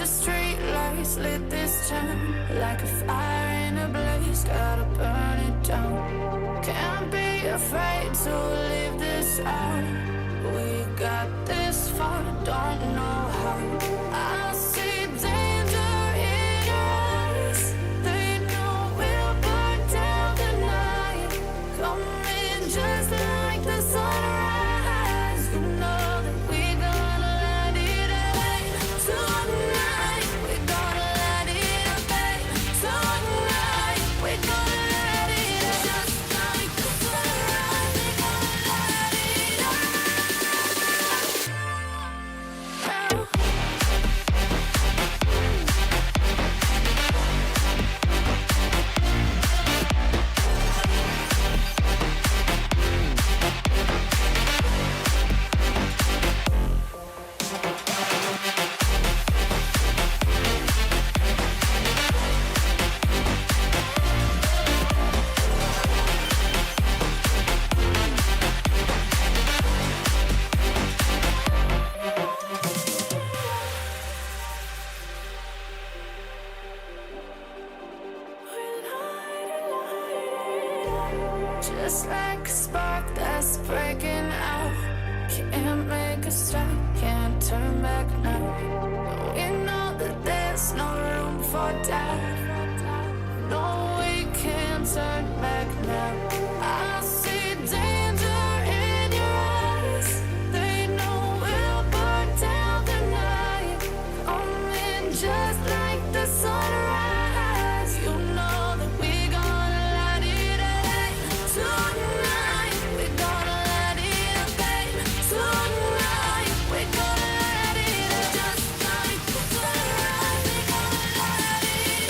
the street lights lit this town like a fire in a blaze, gotta burn it down. Can't be afraid to leave this out. We got this far, don't know how. I see danger in your eyes. They know we'll burn down the night. Coming just like the sunrise. You know that we gonna let it rain tonight. We gonna let it rain tonight. We gonna let it rain just like the sunrise. We gonna let it rain. Just like a spark that's breaking out. Can't make a stop, can't turn back now. We know that there's no room for doubt. No, we can't turn back now. I see danger in your eyes. They know we'll burn down the night. Coming just like the sunrise. You know that we gonna let it rain tonight. We gonna let it rain tonight. We gonna let it rain just like the sunrise. We gonna let it rain.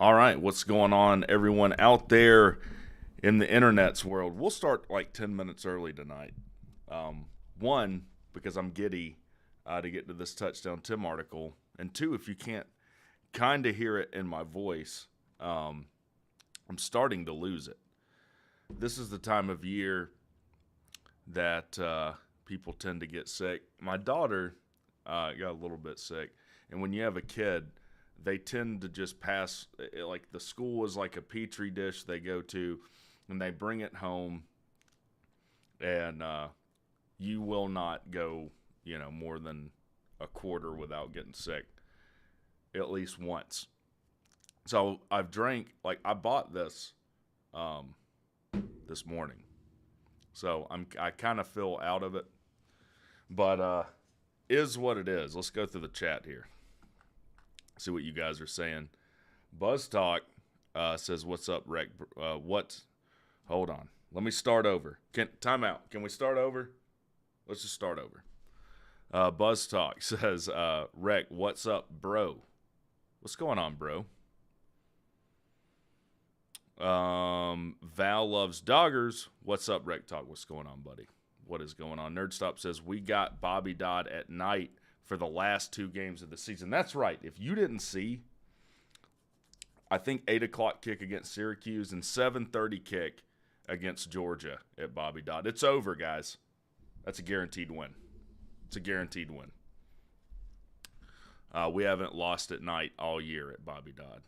All right, what's going on, everyone out there in the internet's world? We'll start like 10 minutes early tonight. One, because I'm giddy to get to this Touchdown Tim article. And two, if you can't kind of hear it in my voice, I'm starting to lose it. This is the time of year that people tend to get sick. My daughter got a little bit sick. And when you have a kid, they tend to just pass, like the school is like a petri dish they go to, and they bring it home, and you will not go, more than a quarter without getting sick, at least once. So I've drank, I bought this this morning, so I kind of feel out of it, but is what it is. Let's go through the chat here. See what you guys are saying. Buzz Talk says, "What's up, Wreck? Hold on. Let me start over. Time out. Can we start over? Let's just start over." Buzz Talk says, "Wreck, what's up, bro? What's going on, bro?" Val loves Doggers. What's up, Wreck Talk? What's going on, buddy? What is going on? Nerdstop says, "We got Bobby Dodd at night for the last two games of the season." That's right. If you didn't see, I think 8 o'clock kick against Syracuse and 7:30 kick against Georgia at Bobby Dodd. It's over, guys. That's a guaranteed win. It's a guaranteed win. We haven't lost at night all year at Bobby Dodd.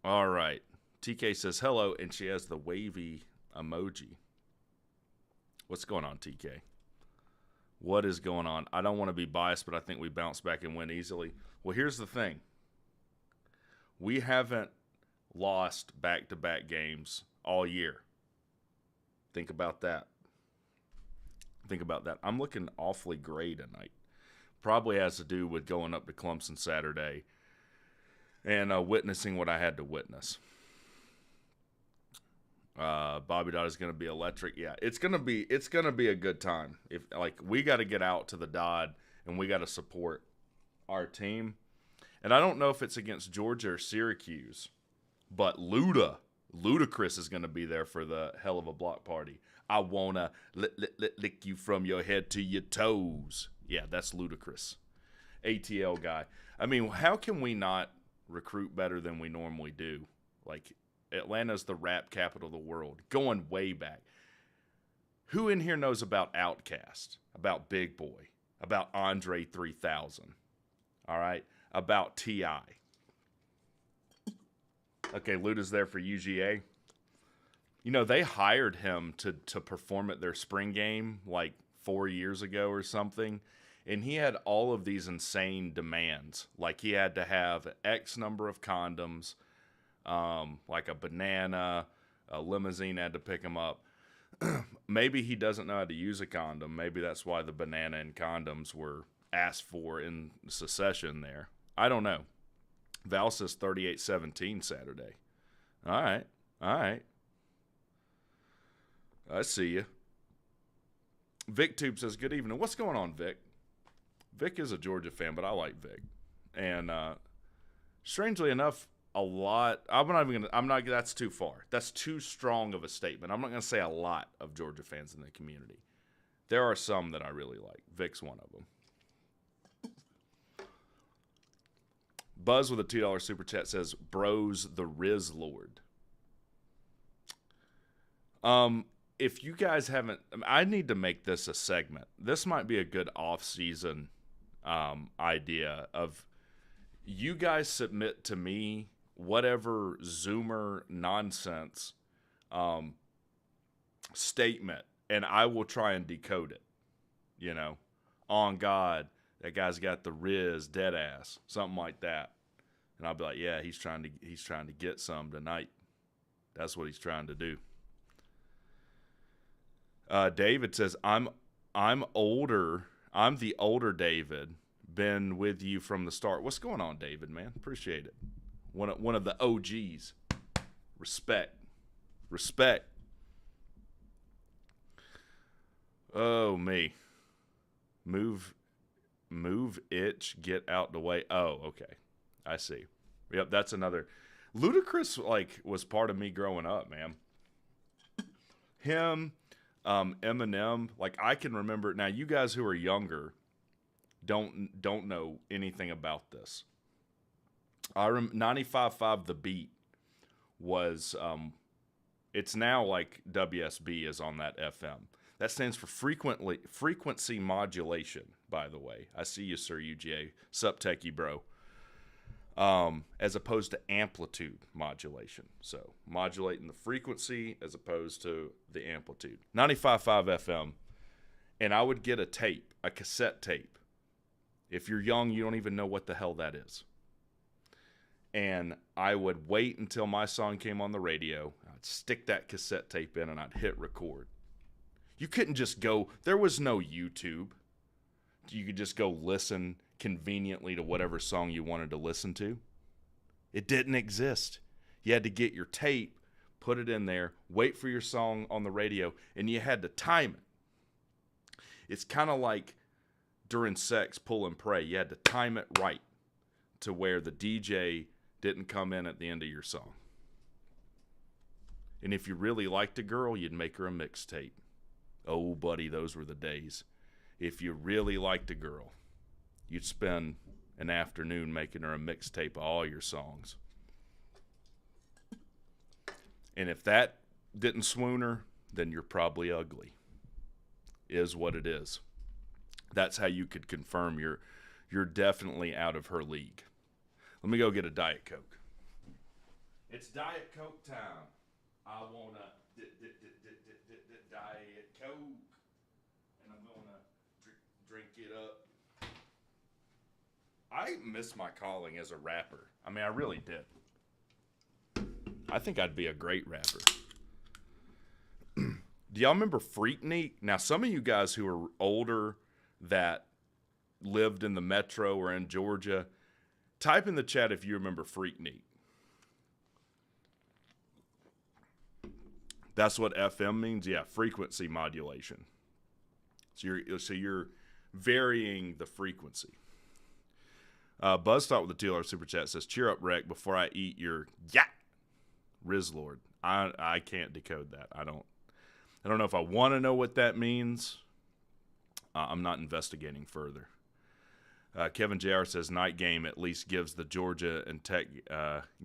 All right. TK says hello, and she has the wavy emoji. What's going on, TK? What is going on? I don't want to be biased, but I think we bounce back and win easily. Well, here's the thing. We haven't lost back-to-back games all year. Think about that. I'm looking awfully gray tonight. Probably has to do with going up to Clemson Saturday and witnessing what I had to witness. Bobby Dodd is going to be electric. Yeah, it's gonna be a good time. If we got to get out to the Dodd and we got to support our team. And I don't know if it's against Georgia or Syracuse, but Ludacris is going to be there for the hell of a block party. I wanna lick you from your head to your toes. Yeah, that's Ludacris, ATL guy. I mean, how can we not recruit better than we normally do? Atlanta's the rap capital of the world, going way back. Who in here knows about Outkast, about Big Boy, about Andre 3000, all right, about T.I.? Okay, Luda's there for UGA. You know, they hired him to perform at their spring game 4 years ago or something, and he had all of these insane demands. He had to have X number of condoms, a banana, a limousine had to pick him up. Maybe he doesn't know how to use a condom. Maybe that's why the banana and condoms were asked for in secession there. I don't know. Val says 38-17 Saturday. All right. I see you. VicTube says, good evening. What's going on, Vic? Vic is a Georgia fan, but I like Vic. And strangely enough, that's too far. That's too strong of a statement. I'm not going to say a lot of Georgia fans in the community. There are some that I really like. Vic's one of them. Buzz with a $2 super chat says, Bros the Riz Lord. If you guys haven't, I need to make this a segment. This might be a good off-season idea of you guys submit to me whatever Zoomer nonsense statement, and I will try and decode it. You know, on God, that guy's got the Riz dead ass, something like that. And I'll be like, yeah, he's trying to get some tonight. That's what he's trying to do. David says, I'm older. I'm the older David. Been with you from the start. What's going on, David, man? Appreciate it. One of the OGs. Respect. Oh, me. Move itch, get out the way. Oh, okay. I see. Yep, that's another. Ludacris, was part of me growing up, man. Him, Eminem, I can remember. Now, you guys who are younger don't know anything about this. 95.5 The Beat was, it's now WSB is on that FM. That stands for frequency modulation, by the way. I see you, Sir UGA. Sup, techie bro. As opposed to amplitude modulation. So, modulating the frequency as opposed to the amplitude. 95.5 FM. And I would get a cassette tape. If you're young, you don't even know what the hell that is. And I would wait until my song came on the radio. I'd stick that cassette tape in and I'd hit record. You couldn't just go, there was no YouTube. You could just go listen conveniently to whatever song you wanted to listen to. It didn't exist. You had to get your tape, put it in there, wait for your song on the radio, and you had to time it. It's kind of like during sex, pull and pray. You had to time it right to where the DJ didn't come in at the end of your song. And if you really liked a girl, you'd make her a mixtape. Oh, buddy, those were the days. If you really liked a girl, you'd spend an afternoon making her a mixtape of all your songs. And if that didn't swoon her, then you're probably ugly. Is what it is. That's how you could confirm you're definitely out of her league. Let me go get a Diet Coke. It's Diet Coke time. I want a Diet Coke. And I'm going to drink it up. I miss my calling as a rapper. I mean, I really did. I think I'd be a great rapper. Do y'all remember Freaknik? Now, some of you guys who are older that lived in the metro or in Georgia, type in the chat if you remember Freaknik. That's what FM means? Yeah, frequency modulation. So you're varying the frequency. Buzztalk with the $2 super chat says, cheer up, Wreck, before I eat your Rizlord. I can't decode that. I don't know if I want to know what that means. I'm not investigating further. Kevin JR says, night game at least gives the Georgia and Tech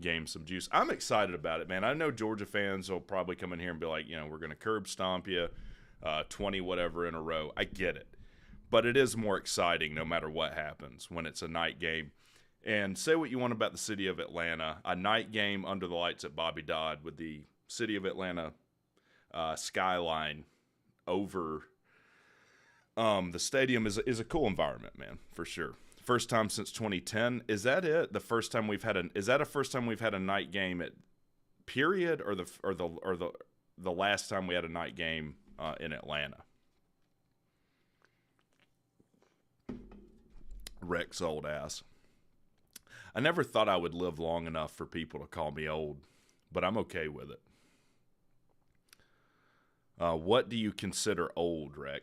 game some juice. I'm excited about it, man. I know Georgia fans will probably come in here and be like, we're going to curb stomp you 20 whatever in a row. I get it. But it is more exciting no matter what happens when it's a night game. And say what you want about the city of Atlanta. A night game under the lights at Bobby Dodd with the city of Atlanta skyline over the stadium is a cool environment, man, for sure. First time since 2010. Is that it? The first time we've had a night game at period, or the last time we had a night game in Atlanta? Rex old ass. I never thought I would live long enough for people to call me old, but I'm okay with it. What do you consider old, Rex?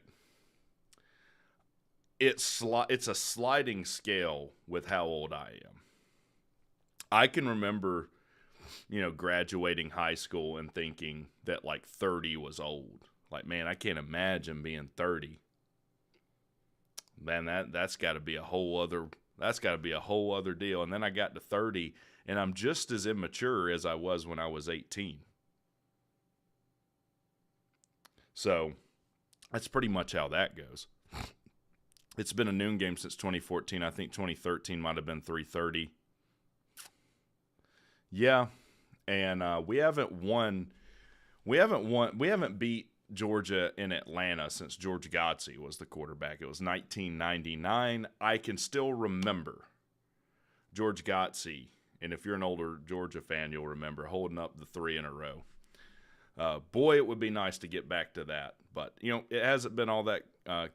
It's a sliding scale with how old I am. I can remember, graduating high school and thinking that like 30 was old. Like, man, I can't imagine being 30. Man, that's got to be a whole other deal. And then I got to 30 and I'm just as immature as I was when I was 18. So that's pretty much how that goes. It's been a noon game since 2014. I think 2013 might have been 3:30. Yeah, and we haven't beat Georgia in Atlanta since George Godsey was the quarterback. It was 1999. I can still remember George Godsey, and if you're an older Georgia fan, you'll remember holding up the 3 in a row. Boy, it would be nice to get back to that, but it hasn't been all that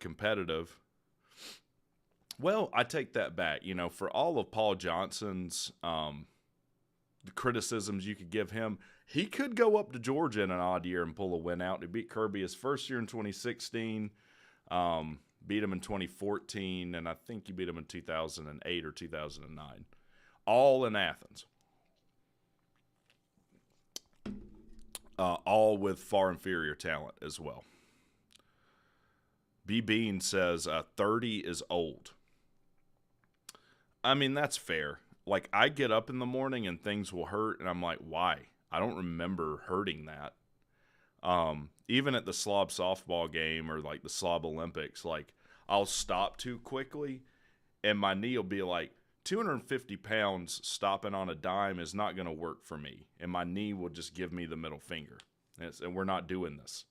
competitive. Well, I take that back. For all of Paul Johnson's the criticisms you could give him, he could go up to Georgia in an odd year and pull a win out. He beat Kirby his first year in 2016, beat him in 2014, and I think he beat him in 2008 or 2009, all in Athens. All with far inferior talent as well. B. Bean says 30 is old. I mean, that's fair. Like, I get up in the morning and things will hurt, and I'm like, why? I don't remember hurting that. Even at the Slob softball game or, like, the Slob Olympics, like, I'll stop too quickly, and my knee will be like, 250 pounds stopping on a dime is not going to work for me, and my knee will just give me the middle finger, and we're not doing this.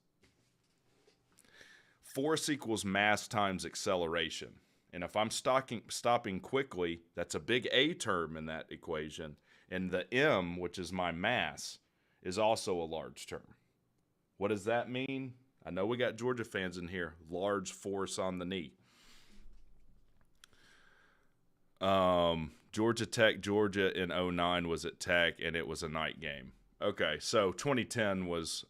Force equals mass times acceleration. And if I'm stopping quickly, that's a big A term in that equation. And the M, which is my mass, is also a large term. What does that mean? I know we got Georgia fans in here. Large force on the knee. Georgia Tech, Georgia in 2009 was at Tech, and it was a night game. Okay, so 2010 was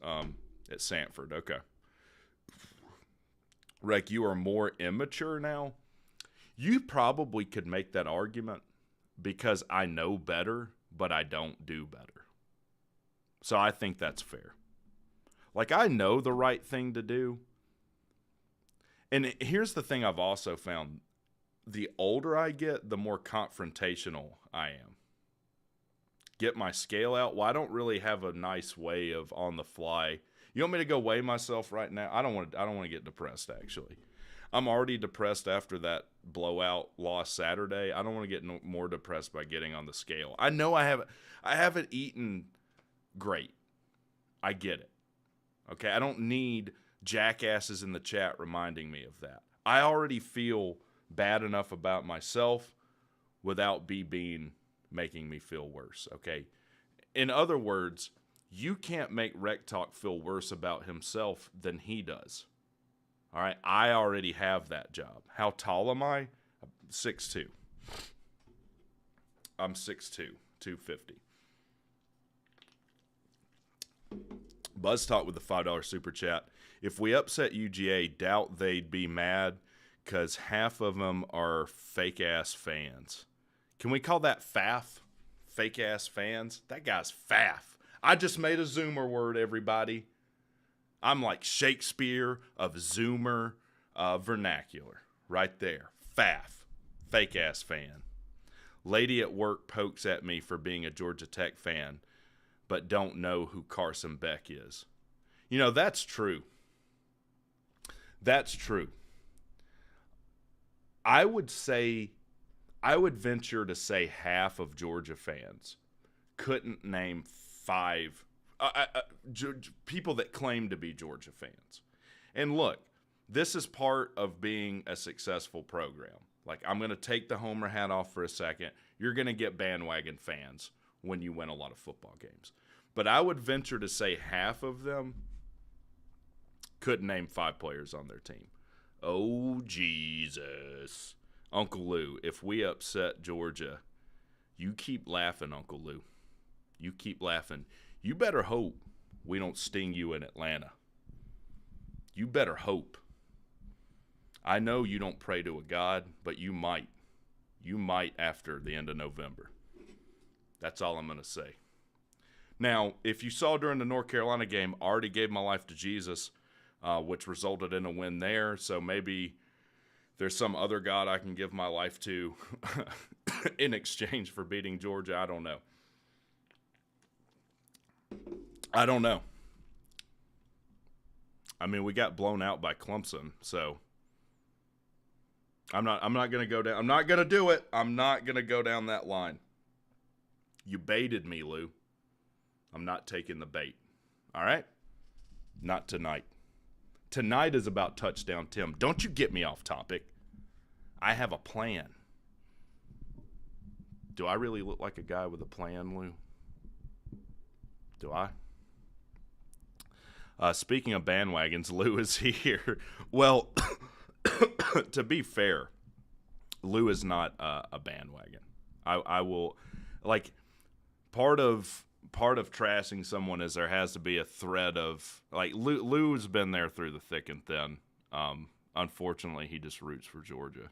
at Sanford. Okay. Rick, you are more immature now. You probably could make that argument because I know better, but I don't do better. So I think that's fair. Like, I know the right thing to do. And here's the thing I've also found. The older I get, the more confrontational I am. Get my scale out. Well, I don't really have a nice way of on the fly. You want me to go weigh myself right now? I don't want to get depressed, actually. I'm already depressed after that blowout loss Saturday. I don't want to get more depressed by getting on the scale. I know I haven't eaten great. I get it. Okay, I don't need jackasses in the chat reminding me of that. I already feel bad enough about myself without making me feel worse, okay? In other words, you can't make WreckTalk feel worse about himself than he does. All right, I already have that job. How tall am I? 6'2". I'm 6'2", 250. Buzz Talk with the $5 super chat. If we upset UGA, doubt they'd be mad because half of them are fake-ass fans. Can we call that faff? Fake-ass fans? That guy's faff. I just made a Zoomer word, everybody. I'm like Shakespeare of Zoomer vernacular. Right there. Faff. Fake-ass fan. Lady at work pokes at me for being a Georgia Tech fan, but don't know who Carson Beck is. You know, that's true. That's true. I would venture to say half of Georgia fans couldn't name 5 people that claim to be Georgia fans. And look, this is part of being a successful program. Like, I'm going to take the homer hat off for a second. You're going to get bandwagon fans when you win a lot of football games. But I would venture to say half of them couldn't name 5 players on their team. Oh, Jesus. Uncle Lou, if we upset Georgia, you keep laughing, Uncle Lou. You keep laughing. You better hope we don't sting you in Atlanta. You better hope. I know you don't pray to a God, but you might. You might after the end of November. That's all I'm going to say. Now, if you saw during the North Carolina game, I already gave my life to Jesus, which resulted in a win there. So maybe there's some other God I can give my life to in exchange for beating Georgia. I don't know. I mean, we got blown out by Clemson, so I'm not going to go down. I'm not going to do it. I'm not going to go down that line. You baited me, Lou. I'm not taking the bait. All right? Not tonight. Tonight is about touchdown Tim. Don't you get me off topic. I have a plan. Do I really look like a guy with a plan, Lou? Do I? Speaking of bandwagons, Lou is here. Well, to be fair, Lou is not a bandwagon. I will, like, part of trashing someone is there has to be a thread of, like, Lou's been there through the thick and thin. Unfortunately, he just roots for Georgia.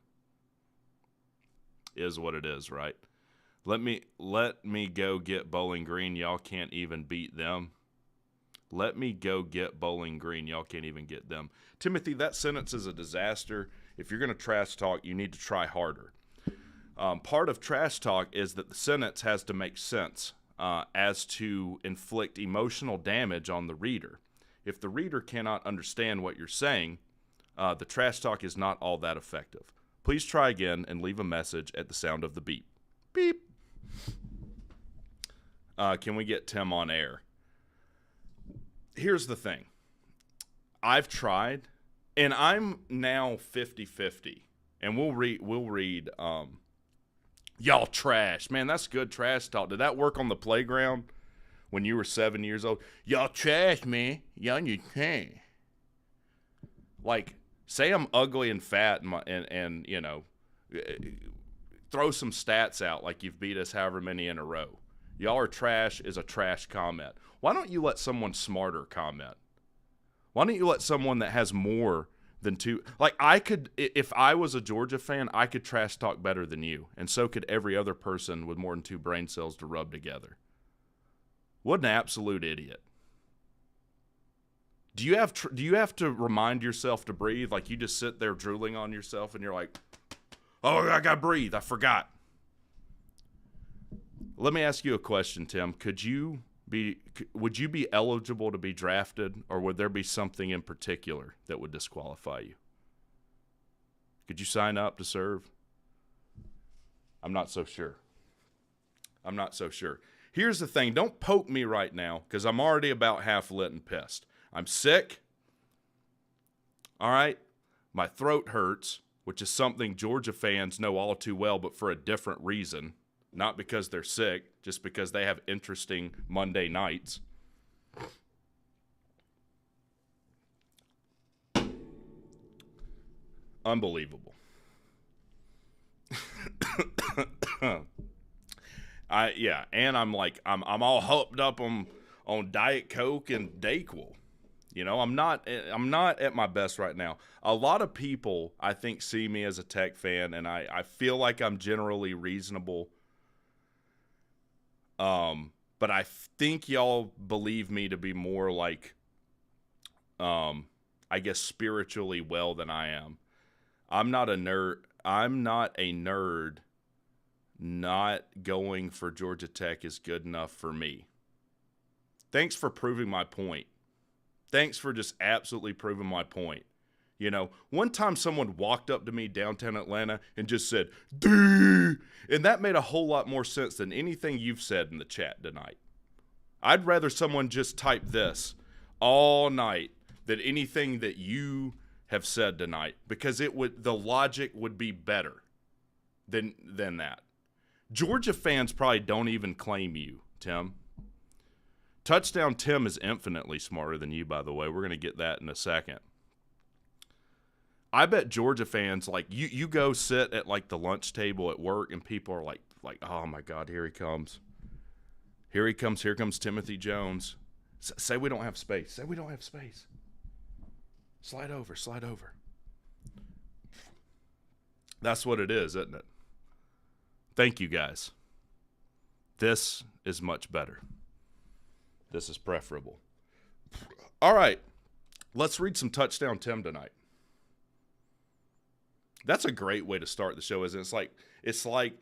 Is what it is, right? Let me go get Bowling Green. Y'all can't even beat them. Let me go get Bowling Green. Y'all can't even get them. Timothy, that sentence is a disaster. If you're going to trash talk, you need to try harder. Part of trash talk is that the sentence has to make sense as to inflict emotional damage on the reader. If the reader cannot understand what you're saying, the trash talk is not all that effective. Please try again and leave a message at the sound of the beep. Beep. Can we get Tim on air? Here's the thing. I've tried, and I'm now 50-50. And we'll read y'all trash. Man, that's good trash talk. Did that work on the playground when you were 7 years old? Y'all trash, man. Y'all you trash. Like, say I'm ugly and fat and you know, throw some stats out like you've beat us however many in a row. Y'all are trash is a trash comment. Why don't you let someone smarter comment? Why don't you let someone that has more than 2? Like, I could, if I was a Georgia fan, I could trash talk better than you, and so could every other person with more than 2 brain cells to rub together. What an absolute idiot. Do you have to remind yourself to breathe? Like, you just sit there drooling on yourself and you're like, oh, I gotta breathe. I forgot. Let me ask you a question, Tim. Would you be eligible to be drafted, or would there be something in particular that would disqualify you? Could you sign up to serve? I'm not so sure. Here's the thing. Don't poke me right now, because I'm already about half lit and pissed. I'm sick. All right? My throat hurts, which is something Georgia fans know all too well, but for a different reason. Not because they're sick, just because they have interesting Monday nights. Unbelievable. And I'm all hopped up on Diet Coke and Dayquil. You know, I'm not at my best right now. A lot of people, I think, see me as a Tech fan, and I feel like I'm generally reasonable. But I think y'all believe me to be more like, I guess, spiritually well than I am. I'm not a nerd. Not going for Georgia Tech is good enough for me. Thanks for proving my point. Thanks for just absolutely proving my point. You know, one time someone walked up to me downtown Atlanta and just said, "Dude," and that made a whole lot more sense than anything you've said in the chat tonight. I'd rather someone just type this all night than anything that you have said tonight, because the logic would be better than that. Georgia fans probably don't even claim you, Tim. Touchdown Tim is infinitely smarter than you, by the way. We're going to get that in a second. I bet Georgia fans, like, you go sit at, like, the lunch table at work, and people are like, oh, my God, here he comes. Here comes Timothy Jones. Say we don't have space. Say we don't have space. Slide over. That's what it is, isn't it? Thank you, guys. This is much better. This is preferable. All right. Let's read some Touchdown Tim tonight. That's a great way to start the show, isn't it? It's like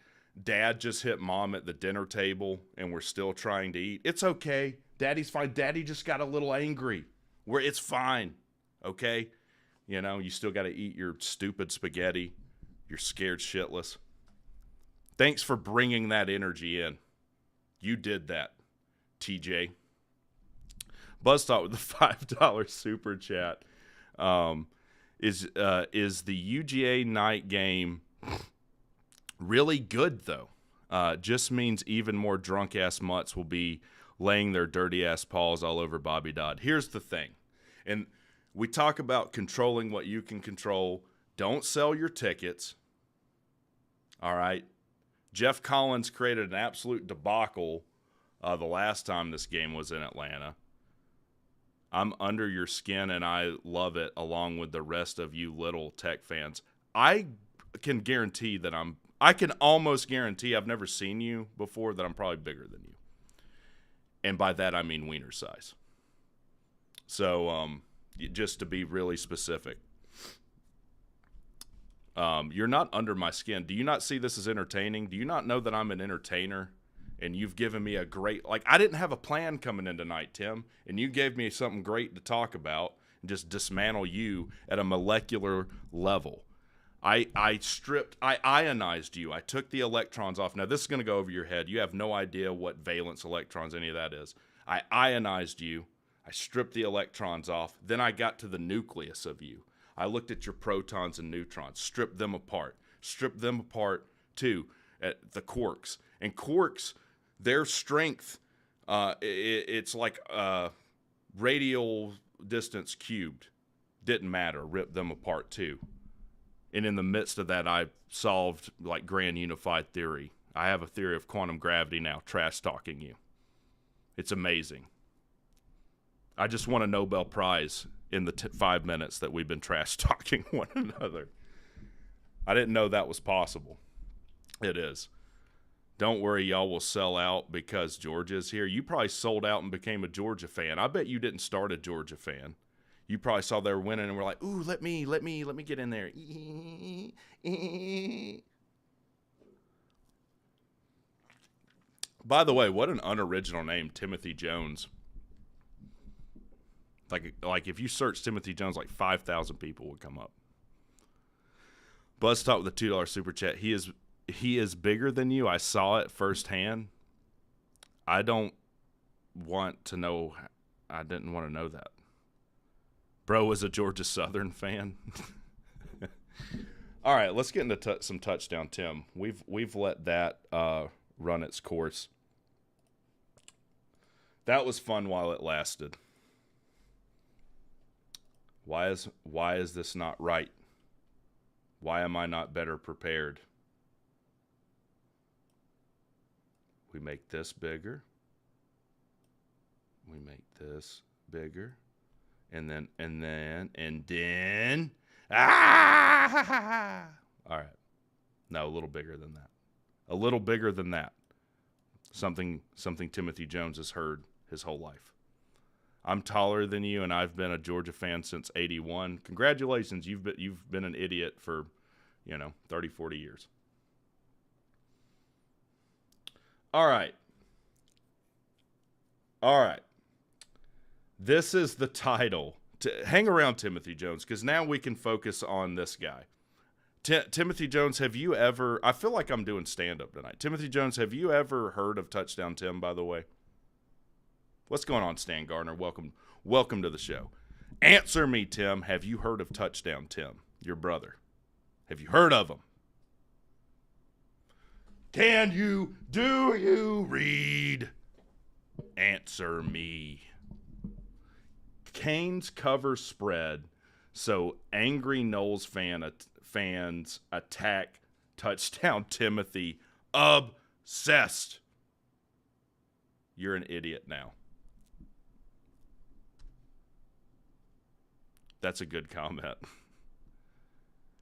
Dad just hit Mom at the dinner table and we're still trying to eat. It's okay. Daddy's fine. Daddy just got a little angry. It's fine. Okay? You know, you still got to eat your stupid spaghetti. You're scared shitless. Thanks for bringing that energy in. You did that, TJ. Buzzthought with the $5 super chat. Is the UGA night game really good, though? Just means even more drunk-ass mutts will be laying their dirty-ass paws all over Bobby Dodd. Here's the thing. And we talk about controlling what you can control. Don't sell your tickets. All right? Jeff Collins created an absolute debacle the last time this game was in Atlanta. I'm under your skin, and I love it, along with the rest of you little Tech fans. I can almost guarantee I've never seen you before, that I'm probably bigger than you. And by that, I mean wiener size. So, just to be really specific. You're not under my skin. Do you not see this as entertaining? Do you not know that I'm an entertainer? And you've given me a great, I didn't have a plan coming in tonight, Tim, and you gave me something great to talk about and just dismantle you at a molecular level. I ionized you. I took the electrons off. Now, this is going to go over your head. You have no idea what valence electrons, any of that is. I ionized you. I stripped the electrons off. Then I got to the nucleus of you. I looked at your protons and neutrons, stripped them apart too, at the quarks. And quarks, their strength, it's like radial distance cubed. Didn't matter. Ripped them apart too. And in the midst of that, I solved like grand unified theory. I have a theory of quantum gravity now, trash talking you. It's amazing. I just won a Nobel Prize in the 5 minutes that we've been trash talking one another. I didn't know that was possible. It is. Don't worry, y'all will sell out because Georgia's here. You probably sold out and became a Georgia fan. I bet you didn't start a Georgia fan. You probably saw they were winning and were like, "Ooh, let me get in there." By the way, what an unoriginal name, Timothy Jones. Like if you search Timothy Jones, like 5,000 people would come up. Buzz Talk with the $2 super chat. He is bigger than you. I saw it firsthand. I don't want to know. I didn't want to know that. Bro was a Georgia Southern fan. All right, let's get into some touchdown, Tim. We've let that run its course. That was fun while it lasted. Why is this not right? Why am I not better prepared? We make this bigger. We make this bigger. And then ah! All right. No, a little bigger than that. A little bigger than that. Something Timothy Jones has heard his whole life. I'm taller than you, and I've been a Georgia fan since '81. Congratulations, you've been an idiot for, 30, 40 years. All right. This is the title. Hang around, Timothy Jones, because now we can focus on this guy. Timothy Jones, have you ever... I feel like I'm doing stand-up tonight. Timothy Jones, have you ever heard of Touchdown Tim, by the way? What's going on, Stan Gardner? Welcome to the show. Answer me, Tim. Have you heard of Touchdown Tim, your brother? Have you heard of him? Do you read? Answer me. Canes cover spread, so angry Knowles fans attack Touchdown Timothy. Obsessed. You're an idiot now. That's a good comment.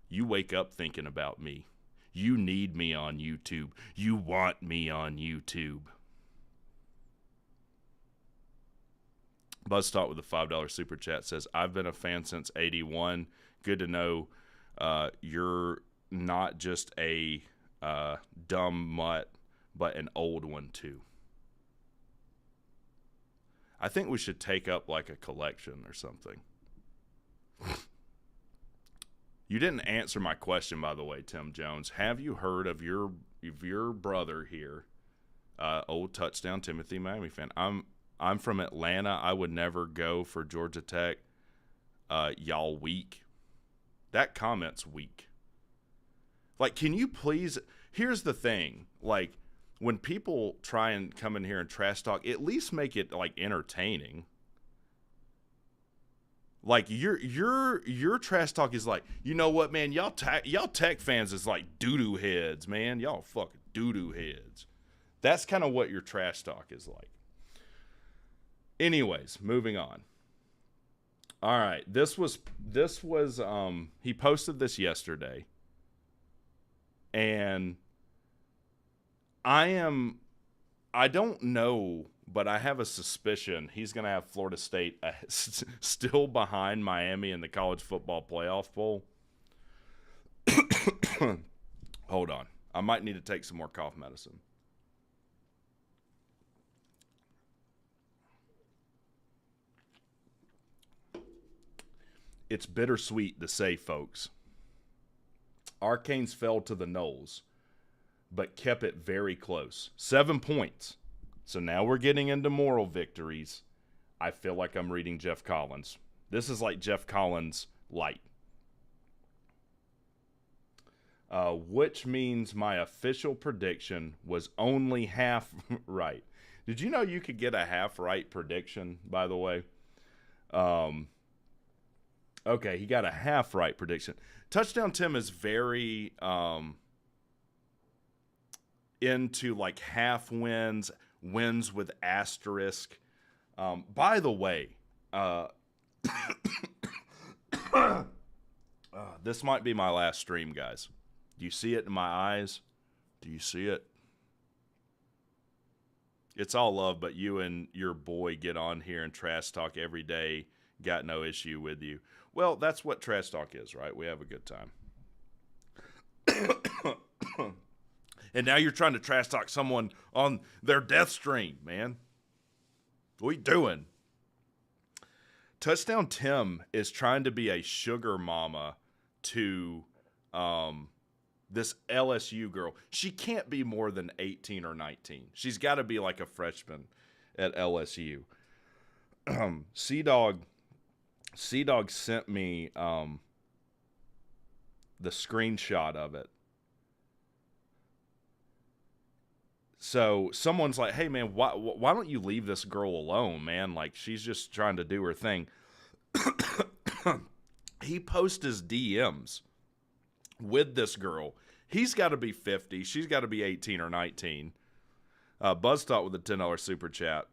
You wake up thinking about me. You need me on YouTube. You want me on YouTube. Buzztalk with a $5 super chat says, I've been a fan since '81. Good to know you're not just a dumb mutt, but an old one too. I think we should take up like a collection or something. You didn't answer my question, by the way, Tim Jones. Have you heard of your brother here, old Touchdown Timothy Miami fan? I'm from Atlanta. I would never go for Georgia Tech. Y'all weak. That comment's weak. Like, can you please... Here's the thing. Like, when people try and come in here and trash talk, at least make it, like, entertaining. Like, your trash talk is like, you know what, man? Y'all Tech fans is like doo-doo heads, man. Y'all fucking doo-doo heads. That's kind of what your trash talk is like. Anyways, moving on. All right, this was he posted this yesterday, and I don't know, but I have a suspicion he's going to have Florida State still behind Miami in the college football playoff poll. Hold on, I might need to take some more cough medicine. It's bittersweet to say, folks. Our Canes fell to the Knowles, but kept it very close. 7 points. So now we're getting into moral victories. I feel like I'm reading Jeff Collins. This is like Jeff Collins light. Which means my official prediction was only half right. Did you know you could get a half right prediction, by the way? Okay, he got a half right prediction. Touchdown Tim is very into like half wins with asterisk. By the way, this might be my last stream, guys. Do you see it in my eyes? Do you see it? It's all love, but you and your boy get on here and trash talk every day. Got no issue with you. Well, that's what trash talk is, right? We have a good time. And now you're trying to trash talk someone on their death stream, man. What are you doing? Touchdown Tim is trying to be a sugar mama to this LSU girl. She can't be more than 18 or 19. She's got to be like a freshman at LSU. C-Dog sent me the screenshot of it. So someone's like, hey, man, why don't you leave this girl alone, man? Like, she's just trying to do her thing. He posts his DMs with this girl. He's got to be 50. She's got to be 18 or 19. Buzztalk with a $10 super chat.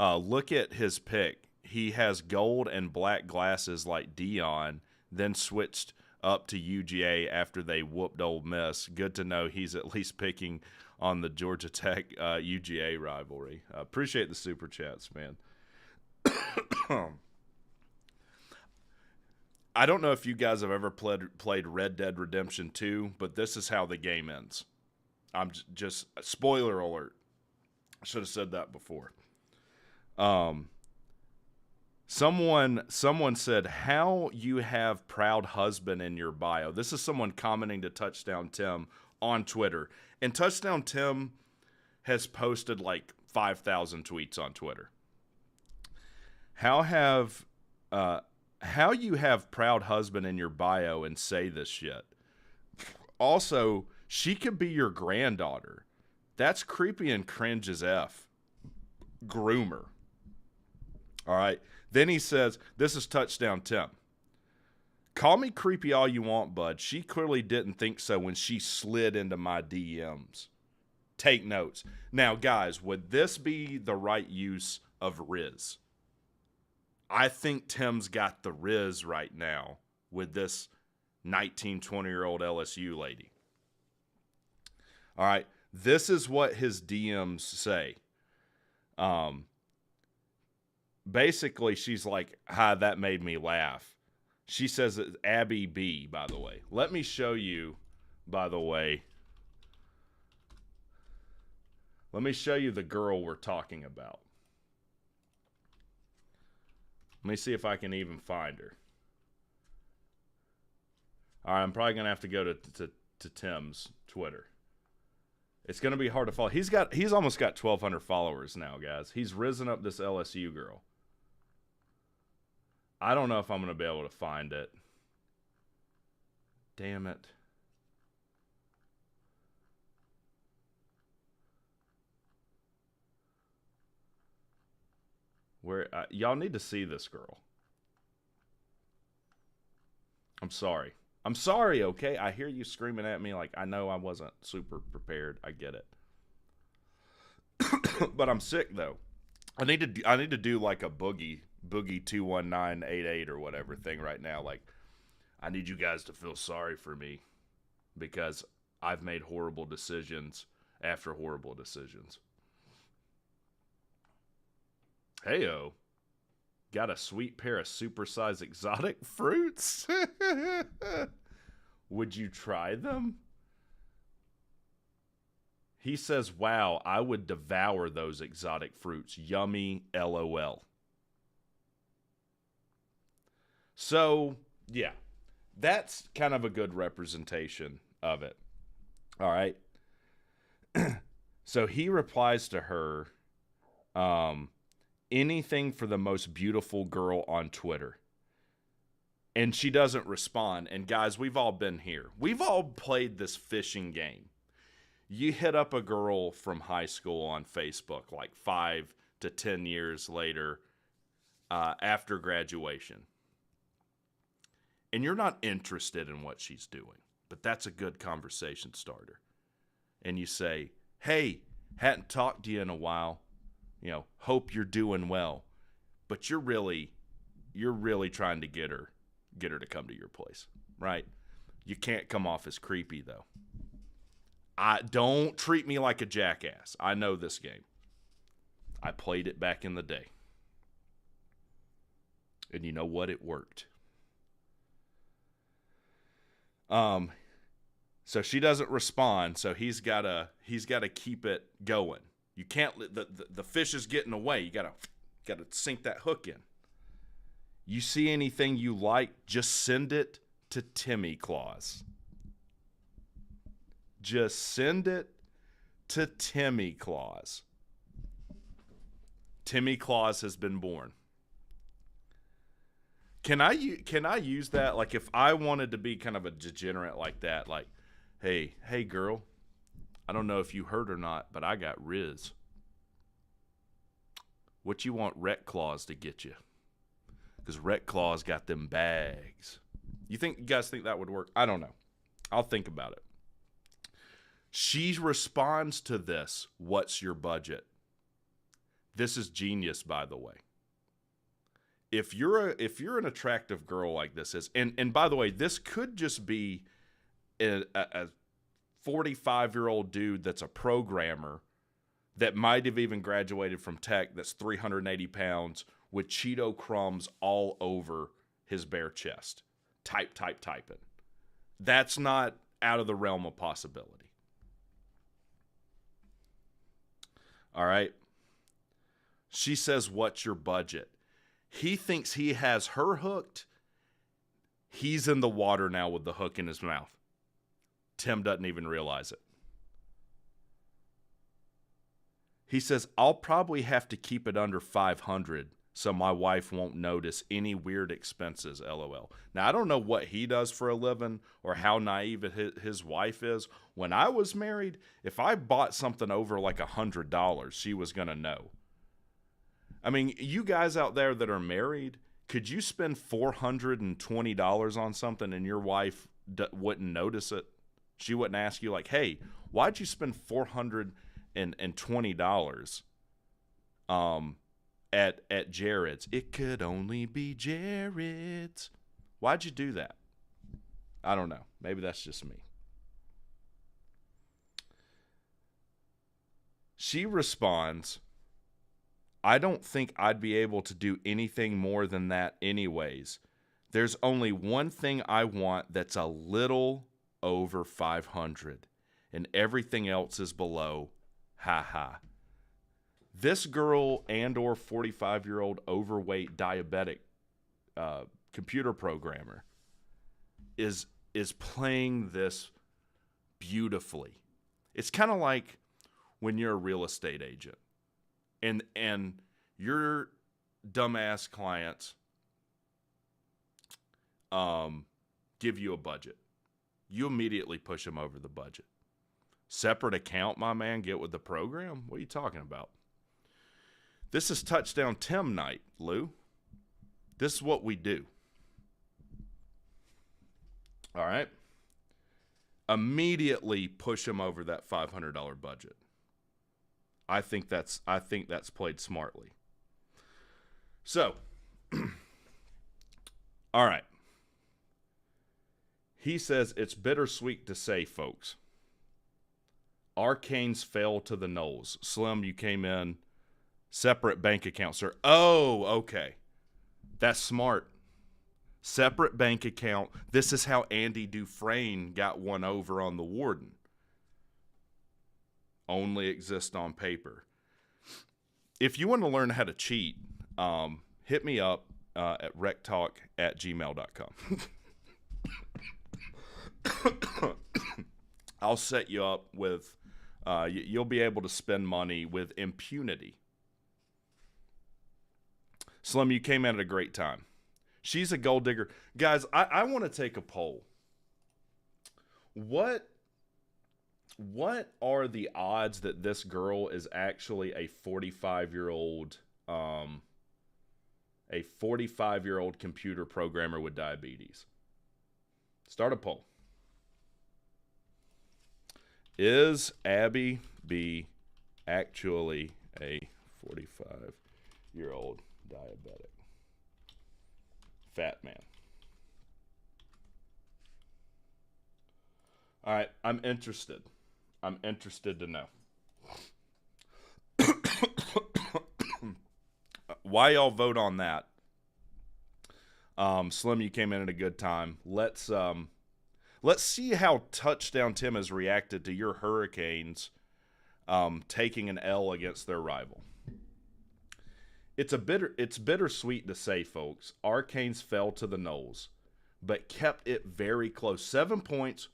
Look at his pic. He has gold and black glasses like Dion, then switched up to UGA after they whooped Ole Miss. Good to know he's at least picking on the Georgia Tech UGA rivalry. Appreciate the super chats, man. I don't know if you guys have ever played Red Dead Redemption 2, but this is how the game ends. I'm just spoiler alert. I should have said that before. Someone said, how you have proud husband in your bio. This is someone commenting to Touchdown Tim on Twitter. And Touchdown Tim has posted like 5,000 tweets on Twitter. How you have proud husband in your bio and say this shit. Also, she could be your granddaughter. That's creepy and cringe as F. Groomer. All right. Then he says, this is Touchdown Tim. Call me creepy all you want, bud. She clearly didn't think so when she slid into my DMs. Take notes. Now, guys, would this be the right use of Riz? I think Tim's got the Riz right now with this 19, 20-year-old LSU lady. All right. This is what his DMs say. Basically, she's like, hi, that made me laugh. She says it's Abby B, by the way. Let me show you, by the way. Let me show you the girl we're talking about. Let me see if I can even find her. All right, I'm probably going to have to go to Tim's Twitter. It's going to be hard to follow. He's almost got 1,200 followers now, guys. He's risen up this LSU girl. I don't know if I'm going to be able to find it. Damn it. Y'all need to see this girl. I'm sorry. I'm sorry, okay? I hear you screaming at me like I know I wasn't super prepared. I get it. But I'm sick though. I need to do like a boogie 21988 or whatever thing right now. Like, I need you guys to feel sorry for me because I've made horrible decisions after horrible decisions. Heyo. Got a sweet pair of supersized exotic fruits? Would you try them? He says, wow, I would devour those exotic fruits. Yummy, LOL. So, yeah, that's kind of a good representation of it. All right. So he replies to her, anything for the most beautiful girl on Twitter. And she doesn't respond. And guys, we've all been here. We've all played this fishing game. You hit up a girl from high school on Facebook like 5 to 10 years later after graduation. And you're not interested in what she's doing. But that's a good conversation starter. And you say, hey, hadn't talked to you in a while. You know, hope you're doing well. But you're really trying to get her to come to your place, right? You can't come off as creepy though. Don't treat me like a jackass. I know this game. I played it back in the day. And you know what? It worked. So she doesn't respond, so he's gotta keep it going. You can't the fish is getting away. You gotta sink that hook in. You see anything you like, just send it to Timmy Claus. Just send it to Timmy Claus. Timmy Claus has been born. Can I use that? Like, if I wanted to be kind of a degenerate like that, like, hey girl, I don't know if you heard or not, but I got Riz. What you want Wreck Claws to get you? Because Wreck Claws got them bags. You guys think that would work? I don't know. I'll think about it. She responds to this, what's your budget? This is genius, by the way. If you're an attractive girl like this is, and by the way, this could just be a 45-year-old dude that's a programmer that might have even graduated from tech, that's 380 pounds with Cheeto crumbs all over his bare chest. Typing. That's not out of the realm of possibility. All right. She says, what's your budget? He thinks he has her hooked. He's in the water now with the hook in his mouth. Tim doesn't even realize it. He says, I'll probably have to keep it under 500 so my wife won't notice any weird expenses, LOL. Now, I don't know what he does for a living or how naive his wife is. When I was married, if I bought something over like $100, she was going to know. I mean, you guys out there that are married, could you spend $420 on something and your wife wouldn't notice it? She wouldn't ask you like, hey, why'd you spend $420 at Jared's? It could only be Jared's. Why'd you do that? I don't know. Maybe that's just me. She responds, I don't think I'd be able to do anything more than that anyways. There's only one thing I want that's a little over 500, and everything else is below. Ha ha. This girl and or 45-year-old overweight diabetic computer programmer is playing this beautifully. It's kind of like when you're a real estate agent and your dumbass clients give you a budget. You immediately push them over the budget. Separate account, my man, get with the program? What are you talking about? This is Touchdown Tim night, Lou. This is what we do. All right? Immediately push him over that $500 budget. I think that's played smartly. So, all right. He says it's bittersweet to say, folks. Arcanes fell to the Knowles. Slim, you came in. Separate bank account, sir. Oh, okay. That's smart. Separate bank account. This is how Andy Dufresne got one over on the warden. Only exist on paper. If you want to learn how to cheat, hit me up at WreckTalk@gmail.com. I'll set you up with, you'll be able to spend money with impunity. Slim, you came in at a great time. She's a gold digger. Guys, I want to take a poll. What are the odds that this girl is actually a 45-year-old computer programmer with diabetes? Start a poll. Is Abby B actually a 45-year-old diabetic fat man? All right, I'm interested to know. Why y'all vote on that? Slim, you came in at a good time. Let's see how Touchdown Tim has reacted to your Hurricanes taking an L against their rival. It's bittersweet to say, folks. Arcanes fell to the Knowles, but kept it very close. 7 points,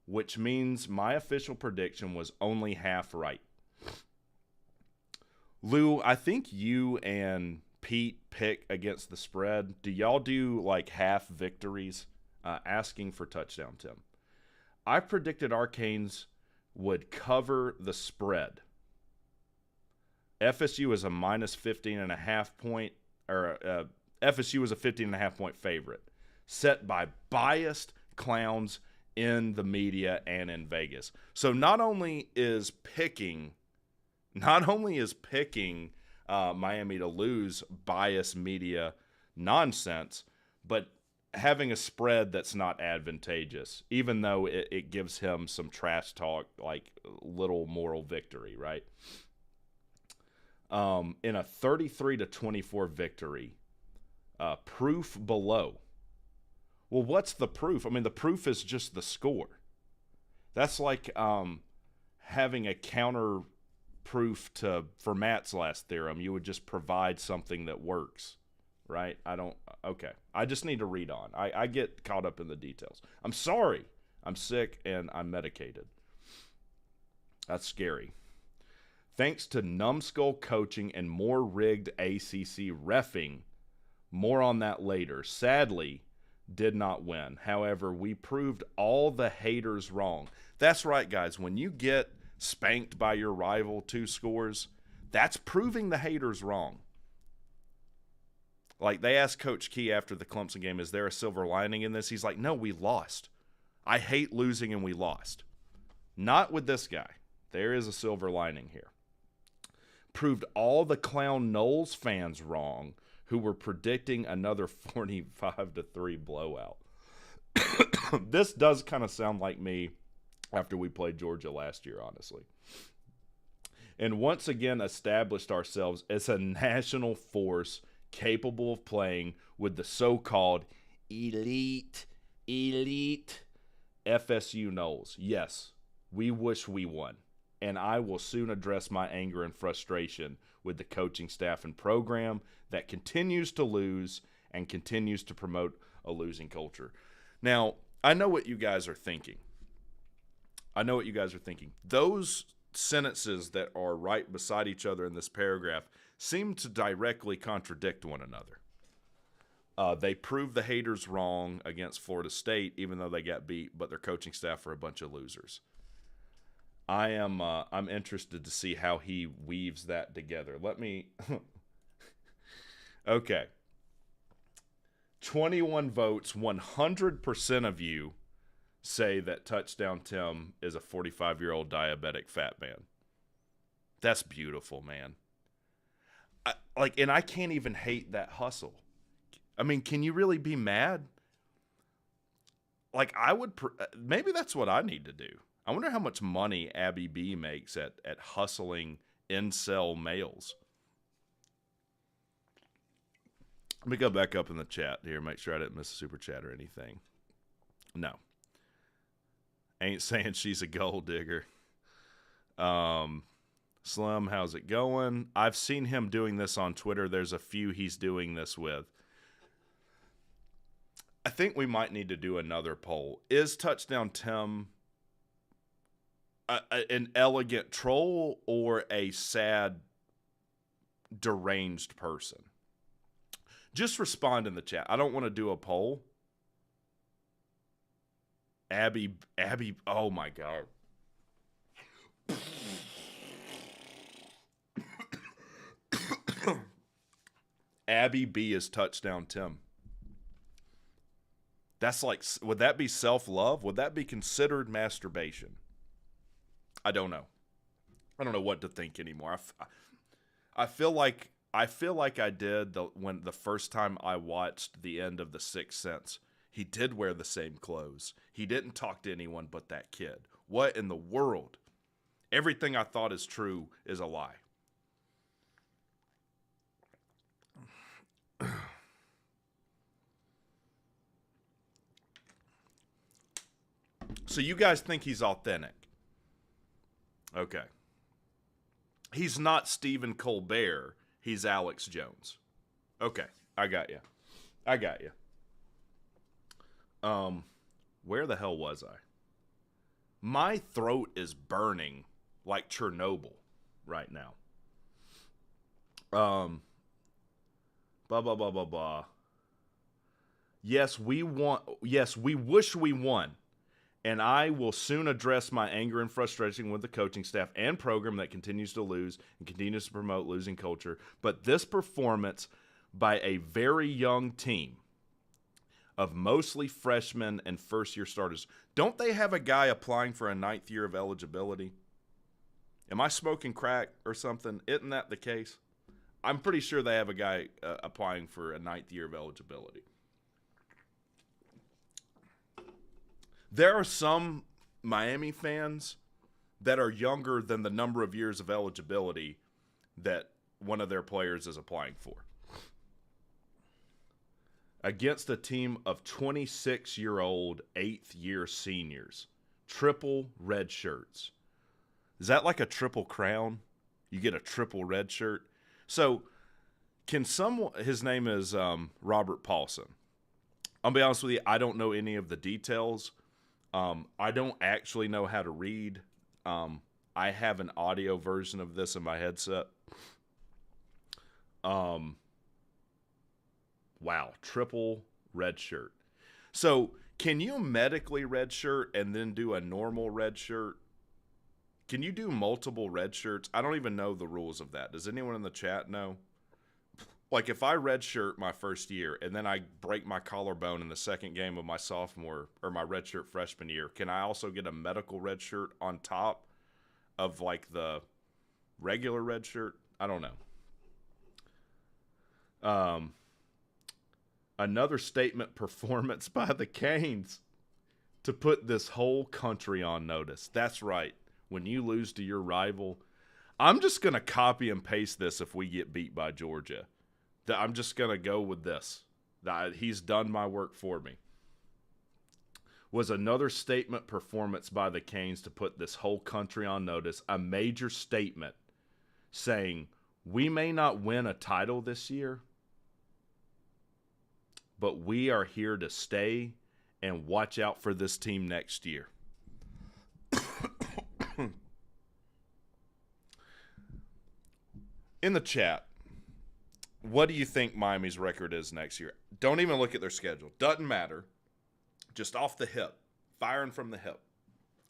which means my official prediction was only half right. Lou, I think you and repeat pick against the spread. Do y'all do like half victories? Asking for touchdown, Tim. I predicted our Canes would cover the spread. FSU is a minus 15.5 point, or FSU is a 15.5 point favorite, set by biased clowns in the media and in Vegas. So not only is picking Miami to lose biased media nonsense, but having a spread that's not advantageous, even though it gives him some trash talk, like little moral victory, right? In a 33-24 victory, proof below. Well, what's the proof? I mean, the proof is just the score. That's like having a counter proof for Matt's last theorem. You would just provide something that works, right? Okay. I just need to read on. I get caught up in the details. I'm sorry. I'm sick and I'm medicated. That's scary. Thanks to numbskull coaching and more rigged ACC reffing, more on that later, sadly, did not win. However, we proved all the haters wrong. That's right, guys. When you get spanked by your rival 2 scores, that's proving the haters wrong. Like, they asked Coach Key after the Clemson game, is there a silver lining in this? He's like, no, we lost. I hate losing and we lost. Not with this guy. There is a silver lining here. Proved all the clown Knowles fans wrong who were predicting another 45-3 blowout. This does kind of sound like me after we played Georgia last year, honestly. And once again established ourselves as a national force capable of playing with the so-called elite FSU Knowles. Yes, we wish we won. And I will soon address my anger and frustration with the coaching staff and program that continues to lose and continues to promote a losing culture. Now, I know what you guys are thinking. Those sentences that are right beside each other in this paragraph seem to directly contradict one another. They proved the haters wrong against Florida State, even though they got beat, but their coaching staff are a bunch of losers. I'm interested to see how he weaves that together. Let me Okay. 21 votes, 100% of you say that Touchdown Tim is a 45-year-old diabetic fat man. That's beautiful, man. And I can't even hate that hustle. I mean, can you really be mad? Like, maybe that's what I need to do. I wonder how much money Abby B makes at hustling incel males. Let me go back up in the chat here, make sure I didn't miss a super chat or anything. No. Ain't saying she's a gold digger. Slim, how's it going? I've seen him doing this on Twitter. There's a few he's doing this with. I think we might need to do another poll. Is Touchdown Tim an elegant troll or a sad, deranged person? Just respond in the chat. I don't want to do a poll. Abby, oh my God. Abby B is Touchdown Tim. That's like, would that be self-love? Would that be considered masturbation? I don't know. I don't know what to think anymore. I feel like I did when the first time I watched the end of The Sixth Sense. He did wear the same clothes. He didn't talk to anyone but that kid. What in the world? Everything I thought is true is a lie. So you guys think he's authentic? Okay. He's not Stephen Colbert. He's Alex Jones. Okay. I got you. Where the hell was I? My throat is burning like Chernobyl right now. Blah, blah, blah, blah, blah. Yes, we want. Yes, we wish we won. And I will soon address my anger and frustration with the coaching staff and program that continues to lose and continues to promote losing culture. But this performance by a very young team of mostly freshmen and first-year starters, don't they have a guy applying for a 9th year of eligibility? Am I smoking crack or something? Isn't that the case? I'm pretty sure they have a guy applying for a 9th year of eligibility. There are some Miami fans that are younger than the number of years of eligibility that one of their players is applying for. Against a team of 26-year-old 8th-year seniors. Triple red shirts. Is that like a triple crown? You get a triple red shirt? So, can someone... His name is Robert Paulson. I'll be honest with you, I don't know any of the details. I don't actually know how to read. I have an audio version of this in my headset. Wow, triple red shirt. So, can you medically red shirt and then do a normal red shirt? Can you do multiple red shirts? I don't even know the rules of that. Does anyone in the chat know? Like, if I red shirt my first year and then I break my collarbone in the second game of my sophomore or my red shirt freshman year, can I also get a medical red shirt on top of, like, the regular red shirt? I don't know. Another statement performance by the Canes to put this whole country on notice. That's right. When you lose to your rival, I'm just going to copy and paste this if we get beat by Georgia. I'm just going to go with this. He's done my work for me. Was another statement performance by the Canes to put this whole country on notice. A major statement saying, we may not win a title this year, but we are here to stay and watch out for this team next year. In the chat, what do you think Miami's record is next year? Don't even look at their schedule. Doesn't matter. Just off the hip. Firing from the hip.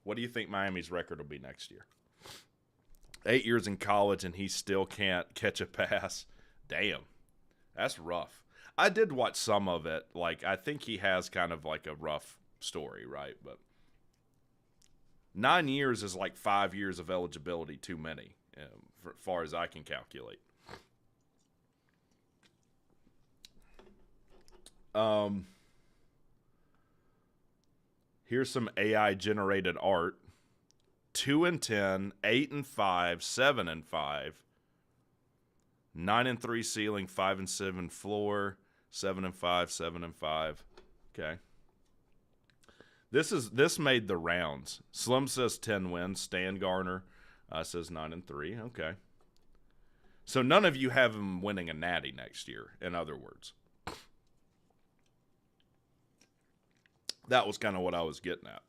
What do you think Miami's record will be next year? 8 years in college and he still can't catch a pass. Damn. That's rough. I did watch some of it. Like, I think he has kind of like a rough story, right? But 9 years is like 5 years of eligibility too many, as far as I can calculate. Here's some AI-generated art. 2-10, 8-5, 7-5, 9-3 ceiling, 5-7 floor, 7-5, 7-5. Okay. This made the rounds. Slim says 10 wins. Stan Garner says 9-3. Okay. So none of you have him winning a natty next year, in other words. That was kind of what I was getting at.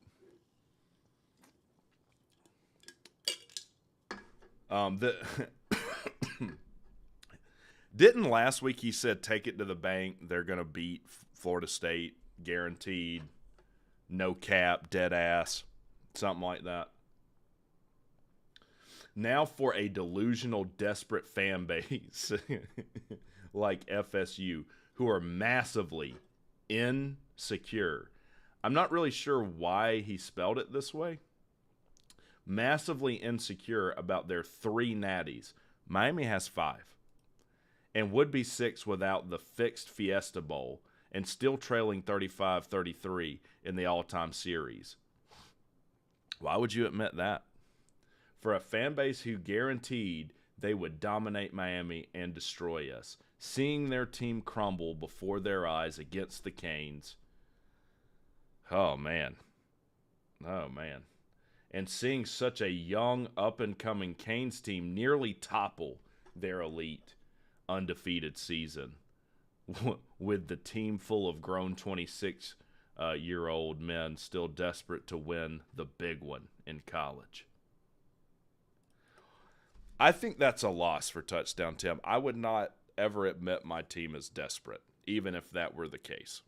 Didn't last week he said take it to the bank, they're going to beat Florida State, guaranteed, no cap, dead ass, something like that. Now for a delusional, desperate fan base like FSU, who are massively insecure. I'm not really sure why he spelled it this way. Massively insecure about their 3 natties. Miami has 5. And would be 6 without the fixed Fiesta Bowl and still trailing 35-33 in the all-time series. Why would you admit that? For a fan base who guaranteed they would dominate Miami and destroy us, seeing their team crumble before their eyes against the Canes. Oh, man. Oh, man. And seeing such a young, up-and-coming Canes team nearly topple their elite, undefeated season with the team full of grown 26-year-old men still desperate to win the big one in college. I think that's a loss for Touchdown Tim. I would not ever admit my team is desperate, even if that were the case.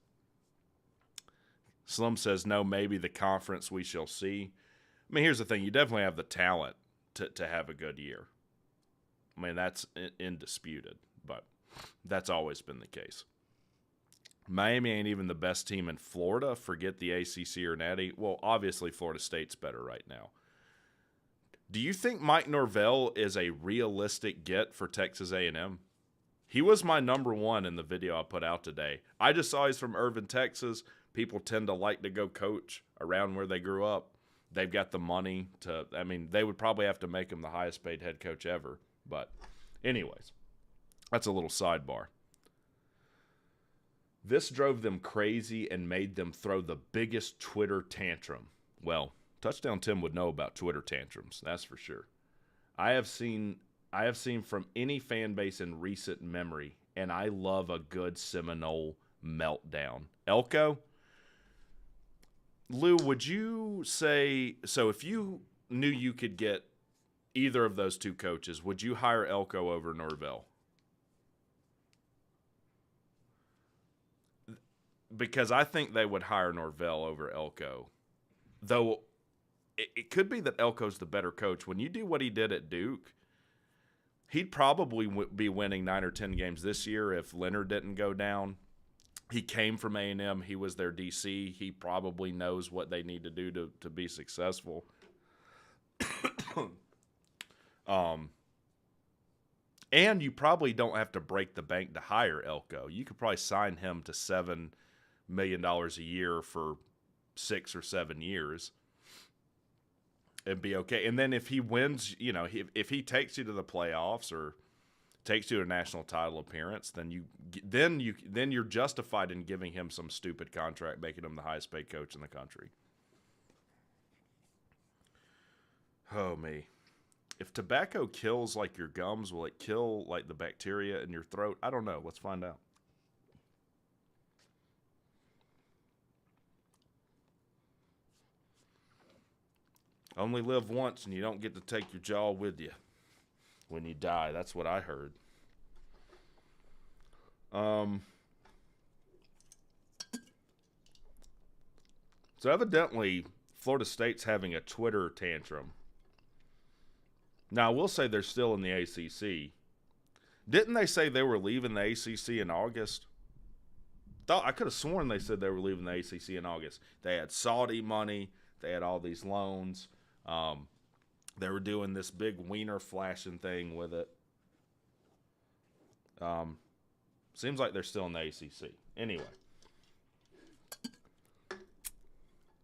Slim says, no, maybe the conference we shall see. I mean, here's the thing. You definitely have the talent to have a good year. I mean, that's indisputed, but that's always been the case. Miami ain't even the best team in Florida. Forget the ACC or Natty. Well, obviously Florida State's better right now. Do you think Mike Norvell is a realistic get for Texas A&M? He was my number one in the video I put out today. I just saw he's from Irving, Texas. People tend to like to go coach around where they grew up. They've got the money to, I mean, they would probably have to make him the highest paid head coach ever. But anyways, that's a little sidebar. This drove them crazy and made them throw the biggest Twitter tantrum. Well, Touchdown Tim would know about Twitter tantrums, that's for sure. I have seen from any fan base in recent memory, and I love a good Seminole meltdown. Elko? Lou, would you say, so if you knew you could get either of those two coaches, would you hire Elko over Norvell? Because I think they would hire Norvell over Elko. Though it could be that Elko's the better coach. When you do what he did at Duke, he'd probably be winning 9 or 10 games this year if Leonard didn't go down. He came from A&M. He was their DC. He probably knows what they need to do to be successful. And you probably don't have to break the bank to hire Elko. You could probably sign him to $7 million a year for 6 or 7 years and be okay. And then if he wins, you know, if he takes you to the playoffs or takes you to a national title appearance, then you're justified in giving him some stupid contract, making him the highest paid coach in the country. Oh, me. If tobacco kills like your gums, will it kill like the bacteria in your throat? I don't know. Let's find out. Only live once and you don't get to take your jaw with you when you die. That's what I heard. So evidently, Florida State's having a Twitter tantrum. Now, I will say they're still in the ACC. Didn't they say they were leaving the ACC in August? I could have sworn they said they were leaving the ACC in August. They had Saudi money. They had all these loans. They were doing this big wiener flashing thing with it. Seems like they're still in the ACC. Anyway.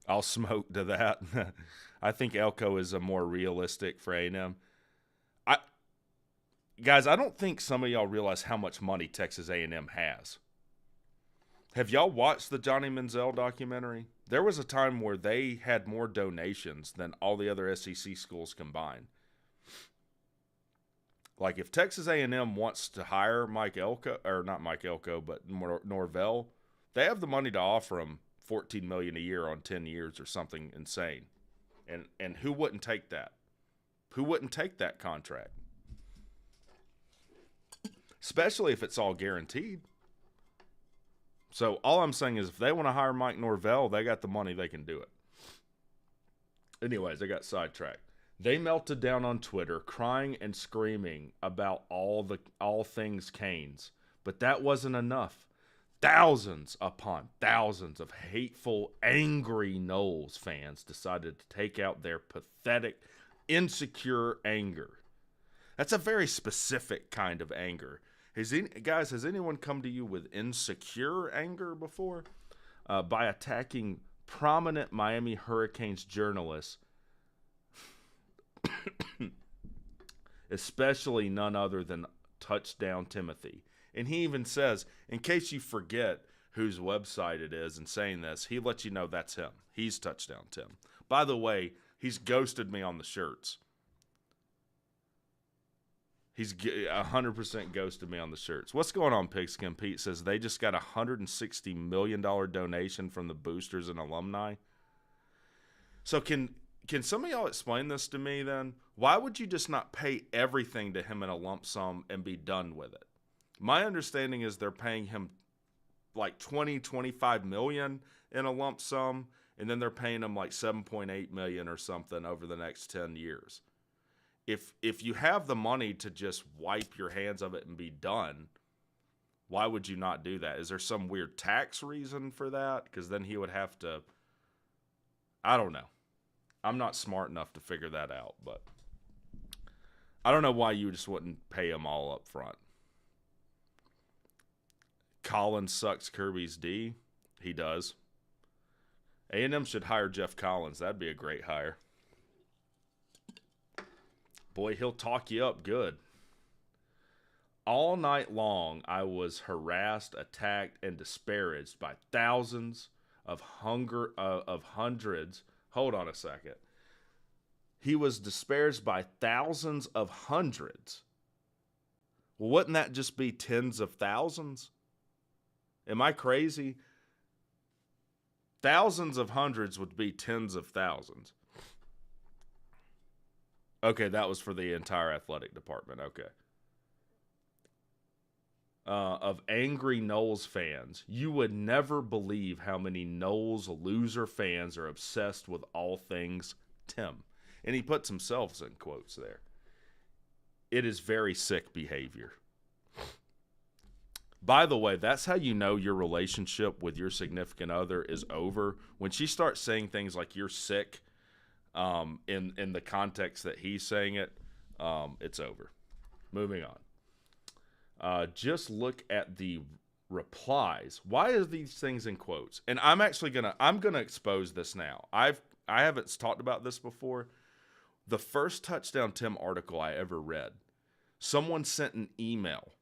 I'll smoke to that. I think Elko is a more realistic for A&M. Guys, I don't think some of y'all realize how much money Texas A&M has. Have y'all watched the Johnny Manziel documentary? There was a time where they had more donations than all the other SEC schools combined. Like if Texas A&M wants to hire Mike Elko, or not Mike Elko, but Norvell, they have the money to offer him $14 million a year on 10 years or something insane. And who wouldn't take that? Who wouldn't take that contract? Especially if it's all guaranteed. So all I'm saying is if they want to hire Mike Norvell, they got the money, they can do it. Anyways, I got sidetracked. They melted down on Twitter, crying and screaming about all things Canes. But that wasn't enough. Thousands upon thousands of hateful, angry Noles fans decided to take out their pathetic, insecure anger. That's a very specific kind of anger. Guys, has anyone come to you with insecure anger before? By attacking prominent Miami Hurricanes journalists, especially none other than Touchdown Timothy. And he even says, in case you forget whose website it is and saying this, he lets you know that's him. He's Touchdown Tim. By the way, he's ghosted me on the shirts. He's 100% ghosted me on the shirts. What's going on, Pigskin Pete? Says they just got a $160 million donation from the boosters and alumni. So can some of y'all explain this to me then? Why would you just not pay everything to him in a lump sum and be done with it? My understanding is they're paying him like 25 million in a lump sum, and then they're paying him like 7.8 million or something over the next 10 years. If you have the money to just wipe your hands of it and be done, why would you not do that? Is there some weird tax reason for that? Because then he would have to, I don't know. I'm not smart enough to figure that out, but I don't know why you just wouldn't pay him all up front. Collins sucks Kirby's D. He does. A&M should hire Jeff Collins. That'd be a great hire. Boy, he'll talk you up good. All night long, I was harassed, attacked, and disparaged by thousands of hundreds. Hold on a second. He was disparaged by thousands of hundreds. Well, wouldn't that just be tens of thousands? Am I crazy? Thousands of hundreds would be tens of thousands. Okay, that was for the entire athletic department. Okay. Of angry Noles fans. You would never believe how many Noles loser fans are obsessed with all things Tim. And he puts himself in quotes there. It is very sick behavior. By the way, that's how you know your relationship with your significant other is over. When she starts saying things like you're sick, in the context that he's saying it, it's over. Moving on. Just look at the replies. Why are these things in quotes? And I'm actually gonna expose this now. I haven't talked about this before. The first Touchdown Tim article I ever read, someone sent an email.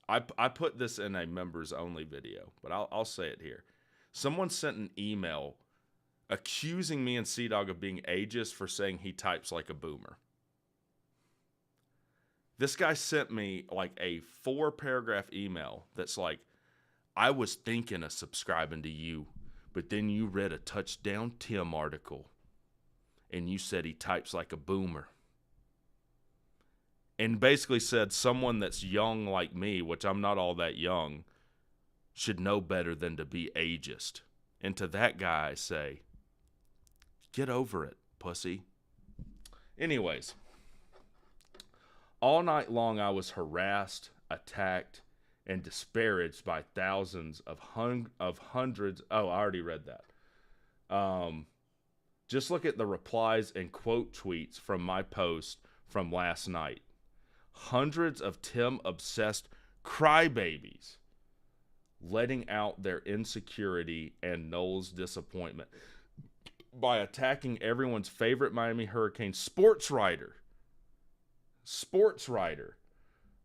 I put this in a members only video, but I'll say it here. Someone sent an email accusing me and C-Dog of being ageist for saying he types like a boomer. This guy sent me like a 4-paragraph email that's like, I was thinking of subscribing to you, but then you read a Touchdown Tim article and you said he types like a boomer. And basically said someone that's young like me, which I'm not all that young, should know better than to be ageist. And to that guy I say, get over it, pussy. Anyways, all night long I was harassed, attacked, and disparaged by thousands of hundreds. Oh, I already read that. Just look at the replies and quote tweets from my post from last night. Hundreds of Tim-obsessed crybabies letting out their insecurity and Noel's disappointment by attacking everyone's favorite Miami Hurricane sports writer,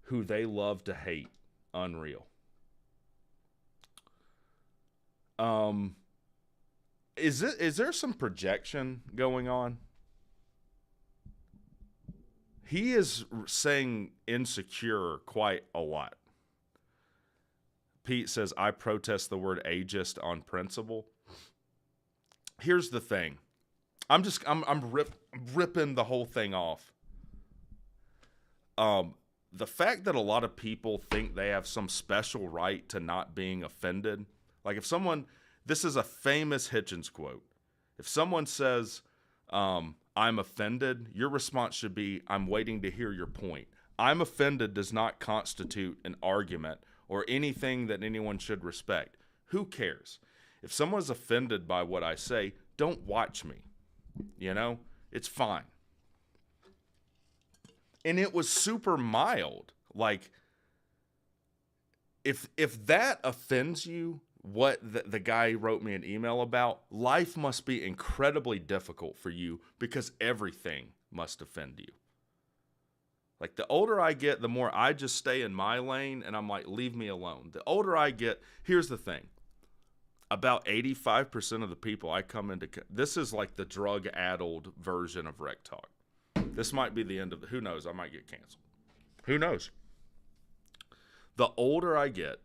who they love to hate. Unreal. Is there some projection going on? He is saying insecure quite a lot. Pete says, I protest the word ageist on principle. Here's the thing. I'm ripping the whole thing off. The fact that a lot of people think they have some special right to not being offended. Like if someone, this is a famous Hitchens quote. If someone says, I'm offended, your response should be, I'm waiting to hear your point. I'm offended does not constitute an argument or anything that anyone should respect. Who cares? If someone's offended by what I say, don't watch me. You know, it's fine. And it was super mild. Like, if that offends you, what the guy wrote me an email about, life must be incredibly difficult for you because everything must offend you. Like, the older I get, the more I just stay in my lane, and I'm like, leave me alone. The older I get, here's the thing. About 85% of the people I come into, this is like the drug-addled version of WreckTalk. This might be the end of it. Who knows? I might get canceled. Who knows? The older I get,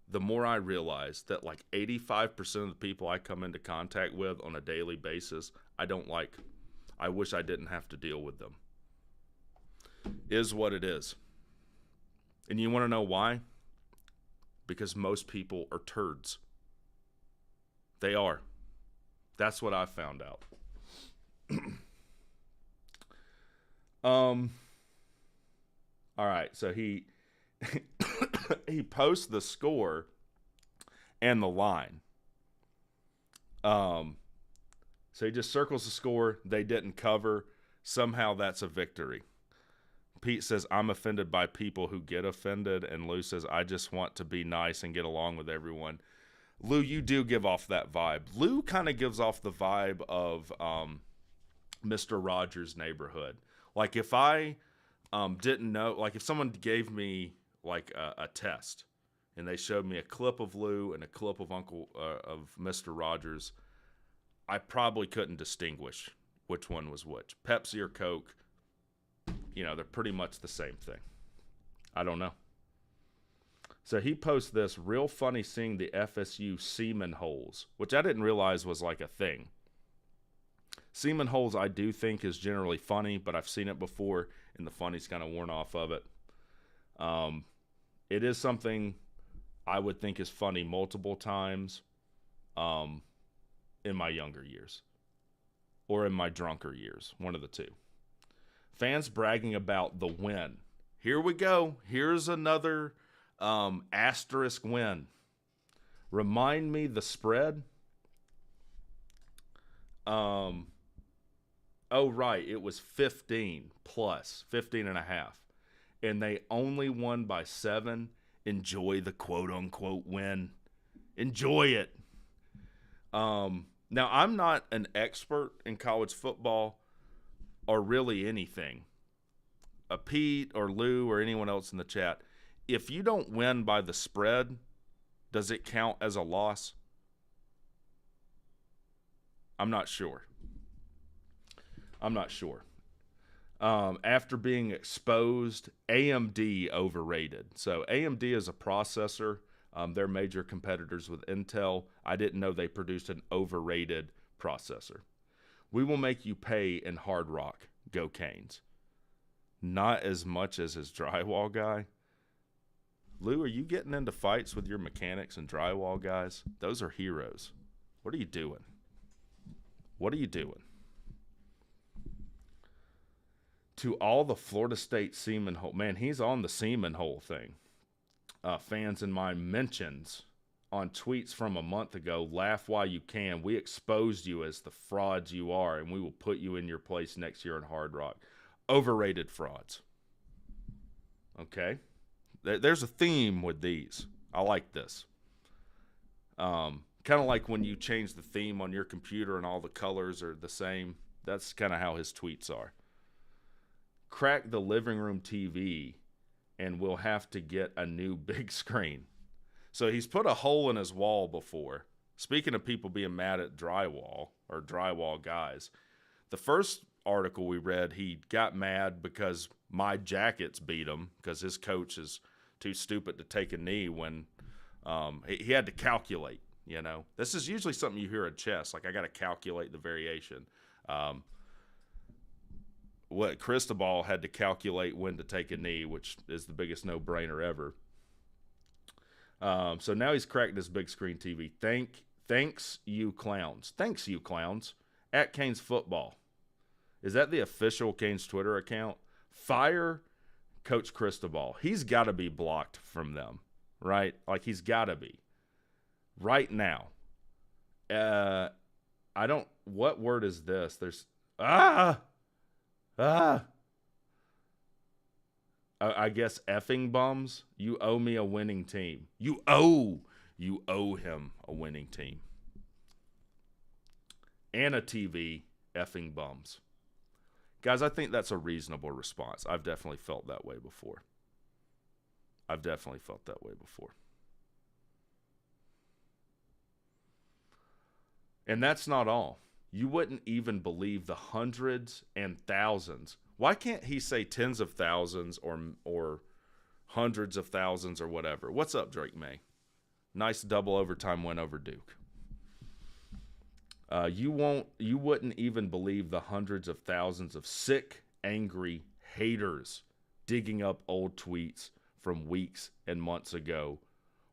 the more I realize that like 85% of the people I come into contact with on a daily basis, I don't like. I wish I didn't have to deal with them. Is what it is. And you want to know why? Because most people are turds. They are. That's what I found out. All right, so he he posts the score and the line. So he just circles the score. They didn't cover. Somehow that's a victory. Pete says, I'm offended by people who get offended. And Lou says, I just want to be nice and get along with everyone. Lou, you do give off that vibe. Lou kind of gives off the vibe of Mr. Rogers' Neighborhood. Like if I didn't know, like if someone gave me like a test and they showed me a clip of Lou and a clip of of Mr. Rogers, I probably couldn't distinguish which one was which. Pepsi or Coke, you know, they're pretty much the same thing. I don't know. So he posts this, real funny seeing the FSU semen holes, which I didn't realize was like a thing. Semen holes I do think is generally funny, but I've seen it before, and the funny's kind of worn off of it. It is something I would think is funny multiple times in my younger years. Or in my drunker years, one of the two. Fans bragging about the win. Here we go. Here's another asterisk win. Remind me the spread. Oh, right. It was 15 plus, 15 and a half. And they only won by 7. Enjoy the quote-unquote win. Enjoy it. Now, I'm not an expert in college football or really anything. Pete or Lou or anyone else in the chat, if you don't win by the spread, does it count as a loss? I'm not sure. After being exposed, AMD overrated. So AMD is a processor. They're major competitors with Intel. I didn't know they produced an overrated processor. We will make you pay in Hard Rock. Go Canes. Not as much as his drywall guy. Lou, are you getting into fights with your mechanics and drywall guys? Those are heroes. What are you doing? To all the Florida State semen hole. Man, he's on the semen hole thing. Fans in my mentions on tweets from a month ago, laugh while you can. We exposed you as the frauds you are, and we will put you in your place next year in Hard Rock. Overrated frauds. Okay? There's a theme with these. I like this. Kind of like when you change the theme on your computer and all the colors are the same. That's kind of how his tweets are. Crack the living room TV and we'll have to get a new big screen. So he's put a hole in his wall before. Speaking of people being mad at drywall or drywall guys, the first article we read, he got mad because my Jackets beat him because his coach is too stupid to take a knee when he had to calculate, you know. This is usually something you hear in chess, like I got to calculate the variation. What Cristobal had to calculate when to take a knee, which is the biggest no-brainer ever. So now he's cracked this big screen TV. Thanks you clowns. Thanks you clowns. At Canes Football. Is that the official Canes Twitter account? Fire Coach Cristobal. He's got to be blocked from them, right? Like he's got to be. Right now. What word is this? There's, I guess effing bums. You owe me a winning team. You owe him a winning team. And a TV, effing bums. Guys, I think that's a reasonable response. I've definitely felt that way before. And that's not all. You wouldn't even believe the hundreds and thousands. Why can't he say tens of thousands or hundreds of thousands or whatever? What's up, Drake May? Nice double overtime win over Duke. You wouldn't even believe the hundreds of thousands of sick, angry haters digging up old tweets from weeks and months ago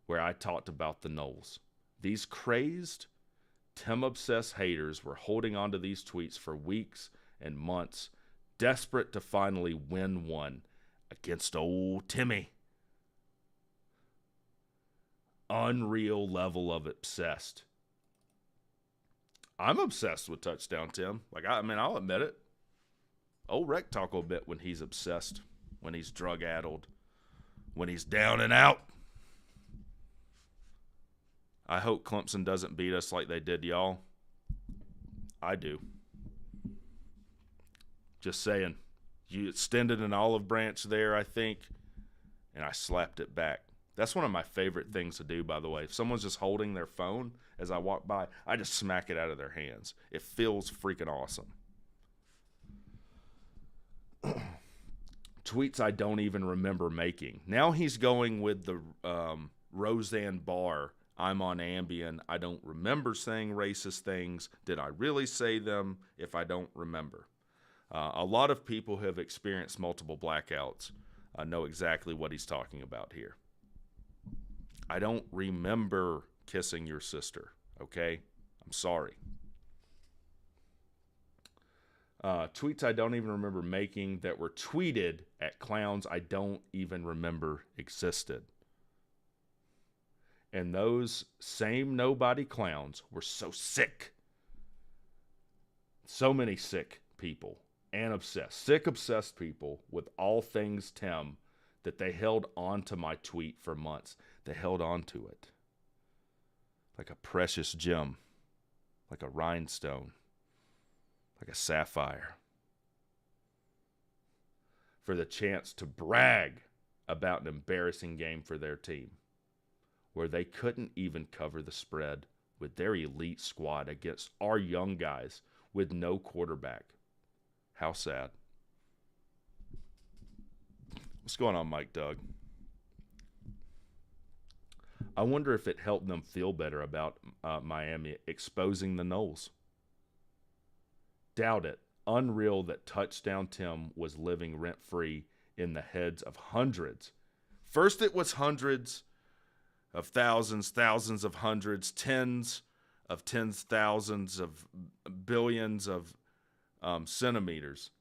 where I talked about the Noles. These crazed, Tim-obsessed haters were holding on to these tweets for weeks and months, desperate to finally win one against old Timmy. Unreal level of obsessed. I'm obsessed with Touchdown Tim. I'll admit it. Old WreckTalk will bit when he's obsessed, when he's drug-addled, when he's down and out. I hope Clemson doesn't beat us like they did y'all. I do. Just saying. You extended an olive branch there, I think, and I slapped it back. That's one of my favorite things to do, by the way. If someone's just holding their phone as I walk by, I just smack it out of their hands. It feels freaking awesome. Tweets I don't even remember making. Now he's going with the Roseanne Barr. I'm on Ambien. I don't remember saying racist things. Did I really say them if I don't remember? A lot of people who have experienced multiple blackouts know exactly what he's talking about here. I don't remember kissing your sister, okay? I'm sorry. Tweets I don't even remember making that were tweeted at clowns I don't even remember existed. And those same nobody clowns were so sick. So many sick people and obsessed. Sick, obsessed people with all things Tim that they held on to my tweet for months. They held on to it like a precious gem, like a rhinestone, like a sapphire, for the chance to brag about an embarrassing game for their team, where they couldn't even cover the spread with their elite squad against our young guys with no quarterback. How sad. What's going on, Mike Doug? I wonder if it helped them feel better about Miami exposing the Noles. Doubt it. Unreal that Touchdown Tim was living rent-free in the heads of hundreds. First it was hundreds of thousands, thousands of hundreds, tens of tens, thousands of billions of centimeters.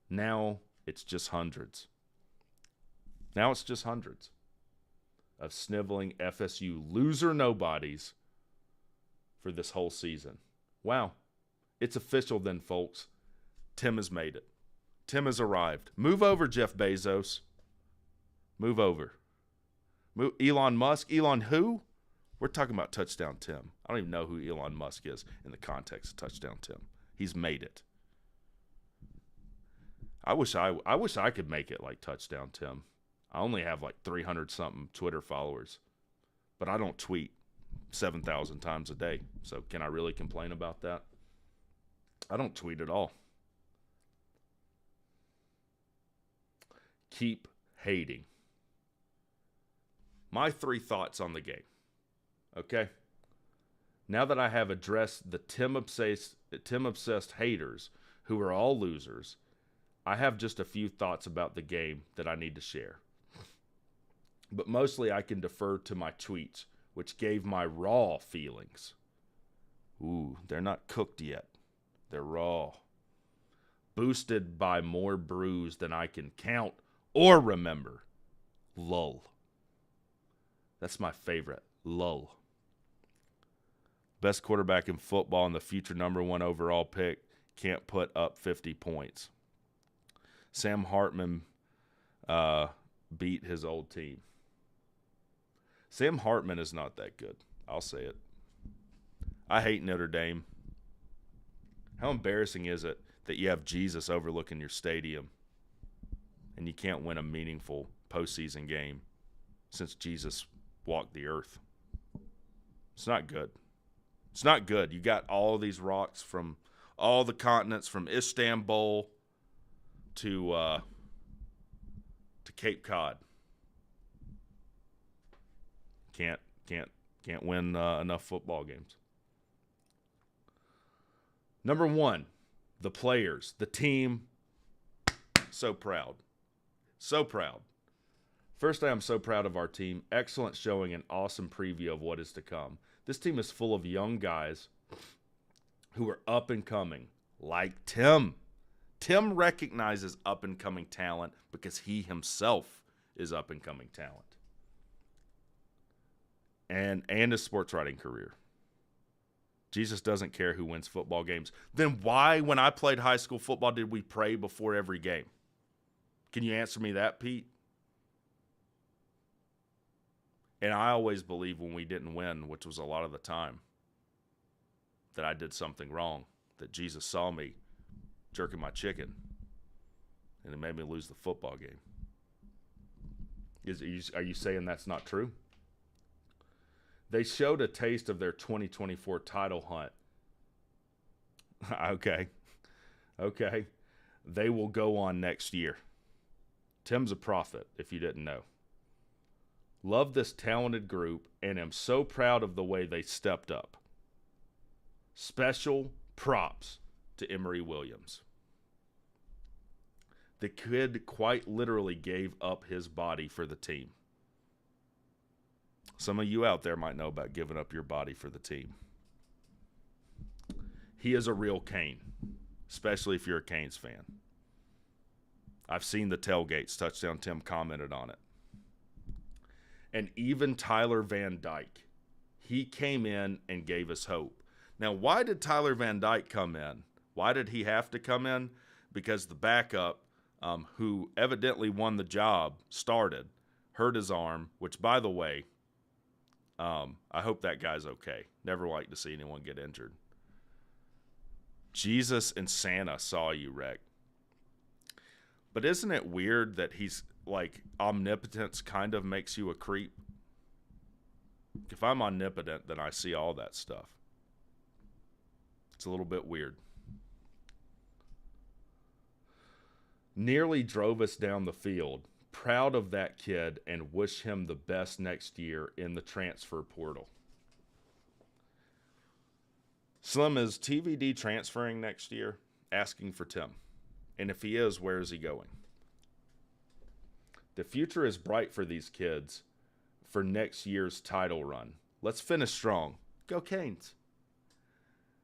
Now it's just hundreds. Now it's just hundreds of sniveling FSU loser nobodies for this whole season. Wow. It's official then, folks. Tim has made it. Tim has arrived. Move over, Jeff Bezos. Move over. Move, Elon Musk. Elon who? We're talking about Touchdown Tim. I don't even know who Elon Musk is in the context of Touchdown Tim. He's made it. I wish I could make it like Touchdown Tim. I only have like 300-something Twitter followers, but I don't tweet 7,000 times a day. So can I really complain about that? I don't tweet at all. Keep hating. My 3 thoughts on the game. Okay? Now that I have addressed the Tim-obsessed haters who are all losers, I have just a few thoughts about the game that I need to share. But mostly I can defer to my tweets, which gave my raw feelings. Ooh, they're not cooked yet. They're raw. Boosted by more brews than I can count or remember. Lull. That's my favorite. Lull. Best quarterback in football and the future #1 overall pick can't put up 50 points. Sam Hartman beat his old team. Sam Hartman is not that good. I'll say it. I hate Notre Dame. How embarrassing is it that you have Jesus overlooking your stadium and you can't win a meaningful postseason game since Jesus walked the earth? It's not good. It's not good. You got all these rocks from all the continents, from Istanbul to Cape Cod. Can't win enough football games. #1, the players, the team. So proud. So proud. First, I am so proud of our team. Excellent showing and awesome preview of what is to come. This team is full of young guys who are up and coming, like Tim. Tim recognizes up and coming talent because he himself is up and coming talent. And his sports writing career. Jesus doesn't care who wins football games. Then why, when I played high school football, did we pray before every game? Can you answer me that, Pete? And I always believed when we didn't win, which was a lot of the time, that I did something wrong, that Jesus saw me jerking my chicken, and it made me lose the football game. Are you saying that's not true? They showed a taste of their 2024 title hunt. Okay. They will go on next year. Tim's a prophet, if you didn't know. Love this talented group and am so proud of the way they stepped up. Special props to Emory Williams. The kid quite literally gave up his body for the team. Some of you out there might know about giving up your body for the team. He is a real Cane, especially if you're a Canes fan. I've seen the tailgates. Touchdown Tim commented on it. And even Tyler Van Dyke, he came in and gave us hope. Now, why did Tyler Van Dyke come in? Why did he have to come in? Because the backup, who evidently won the job, hurt his arm, which, by the way, I hope that guy's okay. Never like to see anyone get injured. Jesus and Santa saw you, Wreck. But isn't it weird that he's like omnipotence kind of makes you a creep? If I'm omnipotent, then I see all that stuff. It's a little bit weird. Nearly drove us down the field. Proud of that kid and wish him the best next year in the transfer portal. Slim, is TVD transferring next year? Asking for Tim. And if he is, where is he going? The future is bright for these kids for next year's title run. Let's finish strong. Go Canes.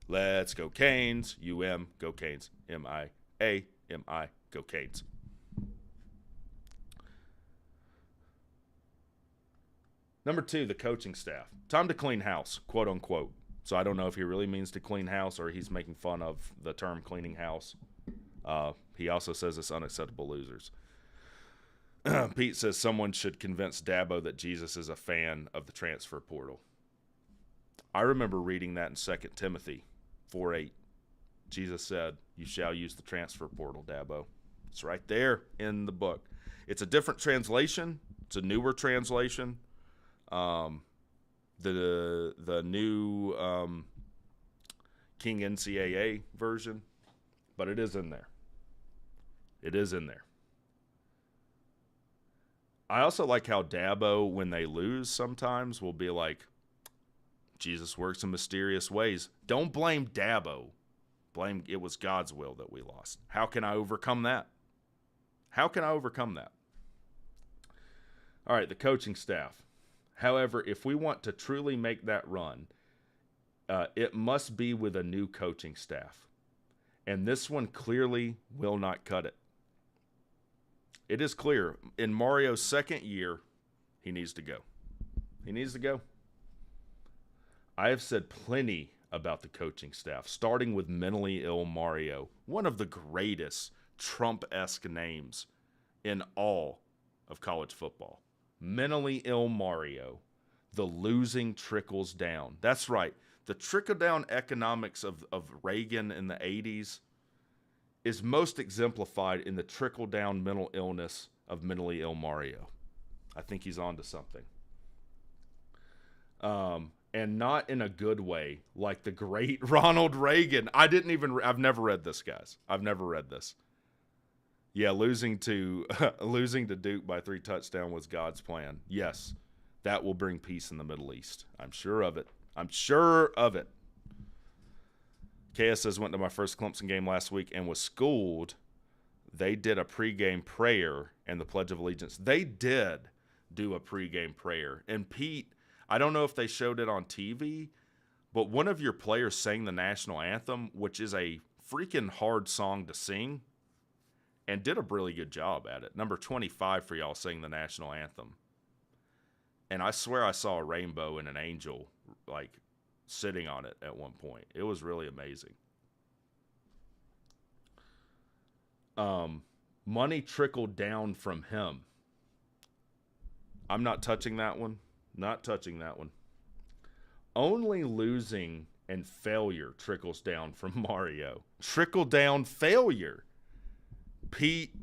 Let's go Canes. U-M, go Canes. M-I-A-M-I, go Canes. Number 2, the coaching staff. Time to clean house, quote unquote. So I don't know if he really means to clean house or he's making fun of the term cleaning house. He also says it's unacceptable losers. Pete says someone should convince Dabo that Jesus is a fan of the transfer portal. I remember reading that in 2 Timothy 4:8. Jesus said, you shall use the transfer portal, Dabo. It's right there in the book. It's a different translation. It's a newer translation. The new King NCAA version, but it is in there. It is in there. I also like how Dabo, when they lose sometimes, will be like, Jesus works in mysterious ways. Don't blame Dabo. Blame it was God's will that we lost. How can I overcome that? How can I overcome that? All right, the coaching staff. However, if we want to truly make that run, it must be with a new coaching staff. And this one clearly will not cut it. It is clear. In Mario's second year, he needs to go. He needs to go. I have said plenty about the coaching staff, starting with mentally ill Mario, one of the greatest Trump-esque names in all of college football. Mentally ill Mario, the losing trickles down. That's right. The trickle-down economics of Reagan in the 80s is most exemplified in the trickle-down mental illness of mentally ill Mario. I think he's on to something. And not in a good way, like the great Ronald Reagan. I've never read this, guys. I've never read this. Yeah, losing to Duke by 3 touchdowns was God's plan. Yes, that will bring peace in the Middle East. I'm sure of it. I'm sure of it. KS says, went to my first Clemson game last week and was schooled. They did a pregame prayer and the Pledge of Allegiance. They did. do a pregame prayer. And Pete, I don't know if they showed it on TV, but one of your players sang the national anthem, which is a freaking hard song to sing, and did a really good job at it. Number 25 for y'all sang the national anthem. And I swear I saw a rainbow and an angel like sitting on it at one point. It was really amazing. Money trickled down from him. I'm not touching that one. Not touching that one. Only losing and failure trickles down from Mario. Trickle down failure. Pete,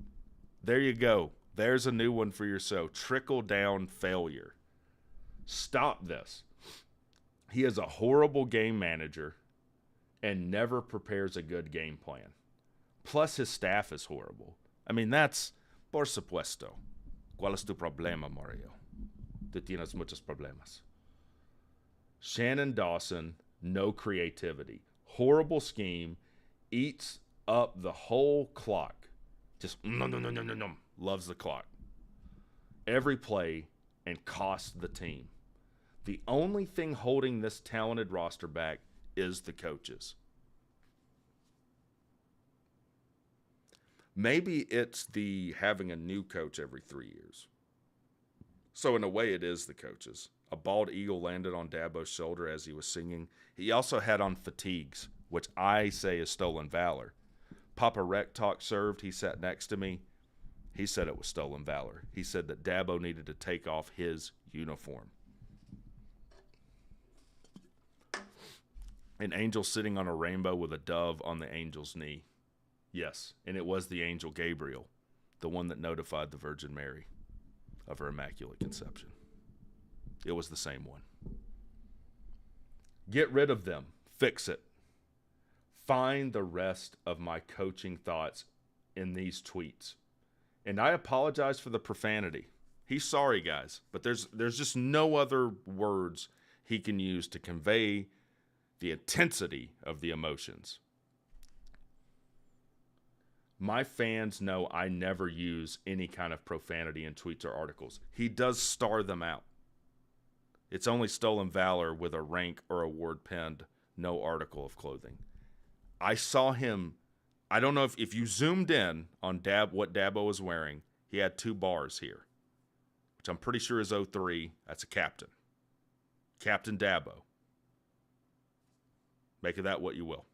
there you go. There's a new one for yourself. Trickle down failure. Stop this. He is a horrible game manager and never prepares a good game plan. Plus, his staff is horrible. I mean, that's por supuesto. ¿Cuál es tu problema, Mario? Tú tienes muchos problemas. Shannon Dawson, no creativity. Horrible scheme. Eats up the whole clock. Just no. Loves the clock. Every play and costs the team. The only thing holding this talented roster back is the coaches. Maybe it's the having a new coach every 3 years. So in a way, it is the coaches. A bald eagle landed on Dabo's shoulder as he was singing. He also had on fatigues, which I say is stolen valor. Papa WreckTalk served. He sat next to me. He said it was stolen valor. He said that Dabo needed to take off his uniform. An angel sitting on a rainbow with a dove on the angel's knee. Yes, and it was the angel Gabriel, the one that notified the Virgin Mary of her Immaculate Conception. It was the same one. Get rid of them. Fix it. Find the rest of my coaching thoughts in these tweets. And I apologize for the profanity. He's sorry, guys, but there's just no other words he can use to convey the intensity of the emotions. My fans know I never use any kind of profanity in tweets or articles. He does star them out. It's only stolen valor with a rank or award pinned, no article of clothing. I saw him, I don't know if you zoomed in on what Dabo was wearing, he had 2 bars here, which I'm pretty sure is 03. That's a captain. Captain Dabo. Make of that what you will.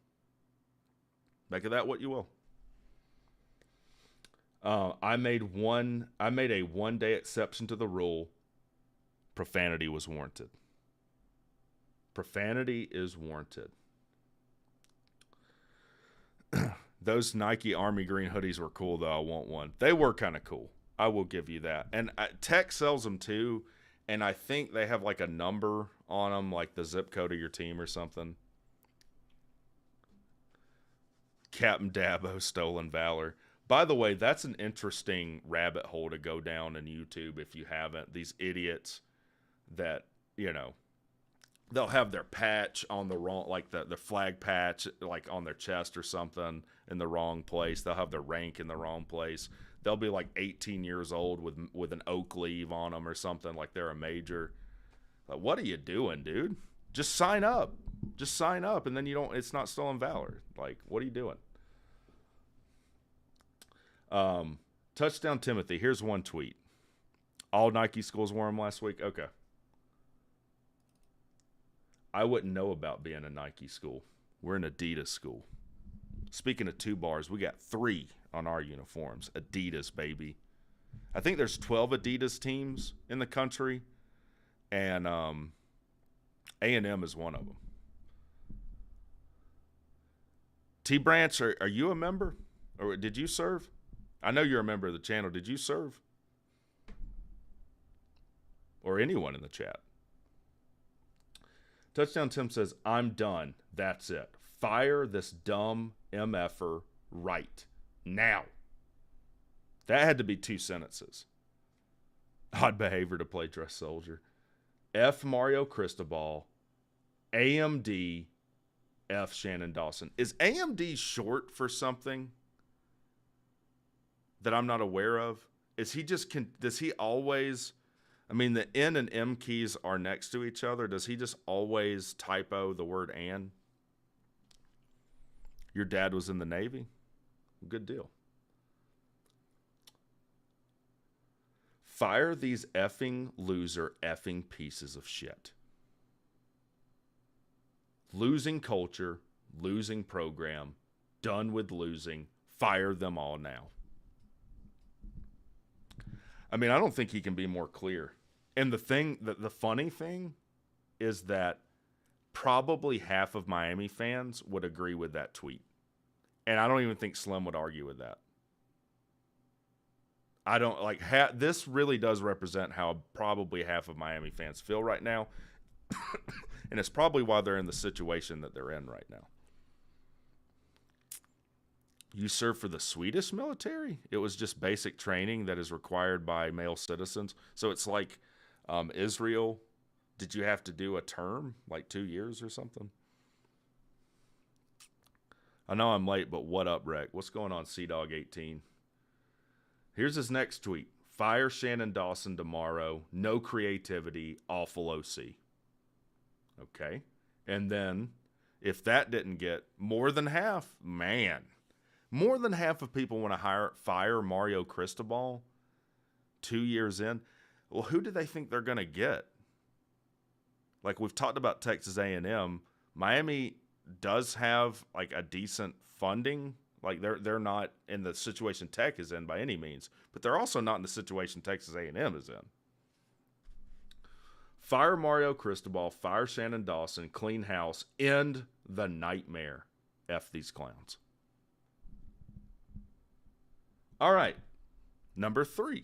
Make of that what you will. I made a one-day exception to the rule. Profanity was warranted. Profanity is warranted. Those Nike Army Green hoodies were cool, though. I want one. They were kind of cool. I will give you that. And Tech sells them, too. And I think they have, like, a number on them, like the zip code of your team or something. Captain Dabo, stolen valor. By the way, that's an interesting rabbit hole to go down in YouTube if you haven't. These idiots that, they'll have their patch on the wrong, like the flag patch, like on their chest or something in the wrong place. They'll have their rank in the wrong place. They'll be like 18 years old with an oak leaf on them or something, like they're a major. Like, what are you doing, dude? Just sign up. Just sign up, and then it's not stolen valor. Like, what are you doing? Touchdown Timothy. Here's one tweet. All Nike schools wore them last week. Okay. I wouldn't know about being a Nike school. We're an Adidas school. Speaking of 2 bars, we got 3 on our uniforms. Adidas, baby. I think there's 12 Adidas teams in the country, and A&M is one of them. T Branch, are you a member? Or did you serve? I know you're a member of the channel. Did you serve? Or anyone in the chat? Touchdown Tim says, I'm done. That's it. Fire this dumb MFer right now. That had to be 2 sentences. Odd behavior to play dress soldier. F Mario Cristobal. AMD. F Shannon Dawson. Is AMD short for something that I'm not aware of? Is he just does he always I mean, the N and M keys are next to each other. Does he just always typo the word "and"? Your dad was in the Navy? Good deal. Fire these effing loser effing pieces of shit. Losing culture, losing program, done with losing. Fire them all now. I mean, I don't think he can be more clear. And the funny thing is that probably half of Miami fans would agree with that tweet. And I don't even think Slim would argue with that. I don't like this really does represent how probably half of Miami fans feel right now. And it's probably why they're in the situation that they're in right now. You serve for the Swedish military? It was just basic training that is required by male citizens. So it's like Israel. Did you have to do a term, like 2 years or something? I know I'm late, but what up, Rec? What's going on, CDawg18? Here's his next tweet. Fire Shannon Dawson tomorrow. No creativity. Awful OC. Okay. And then, if that didn't get more than half, more than half of people want to fire Mario Cristobal 2 years in. Well, who do they think they're going to get? Like we've talked about Texas A&M, Miami does have like a decent funding. Like they're not in the situation Tech is in by any means, but they're also not in the situation Texas A&M is in. Fire Mario Cristobal, fire Shannon Dawson, clean house, end the nightmare. F these clowns. All right, number 3.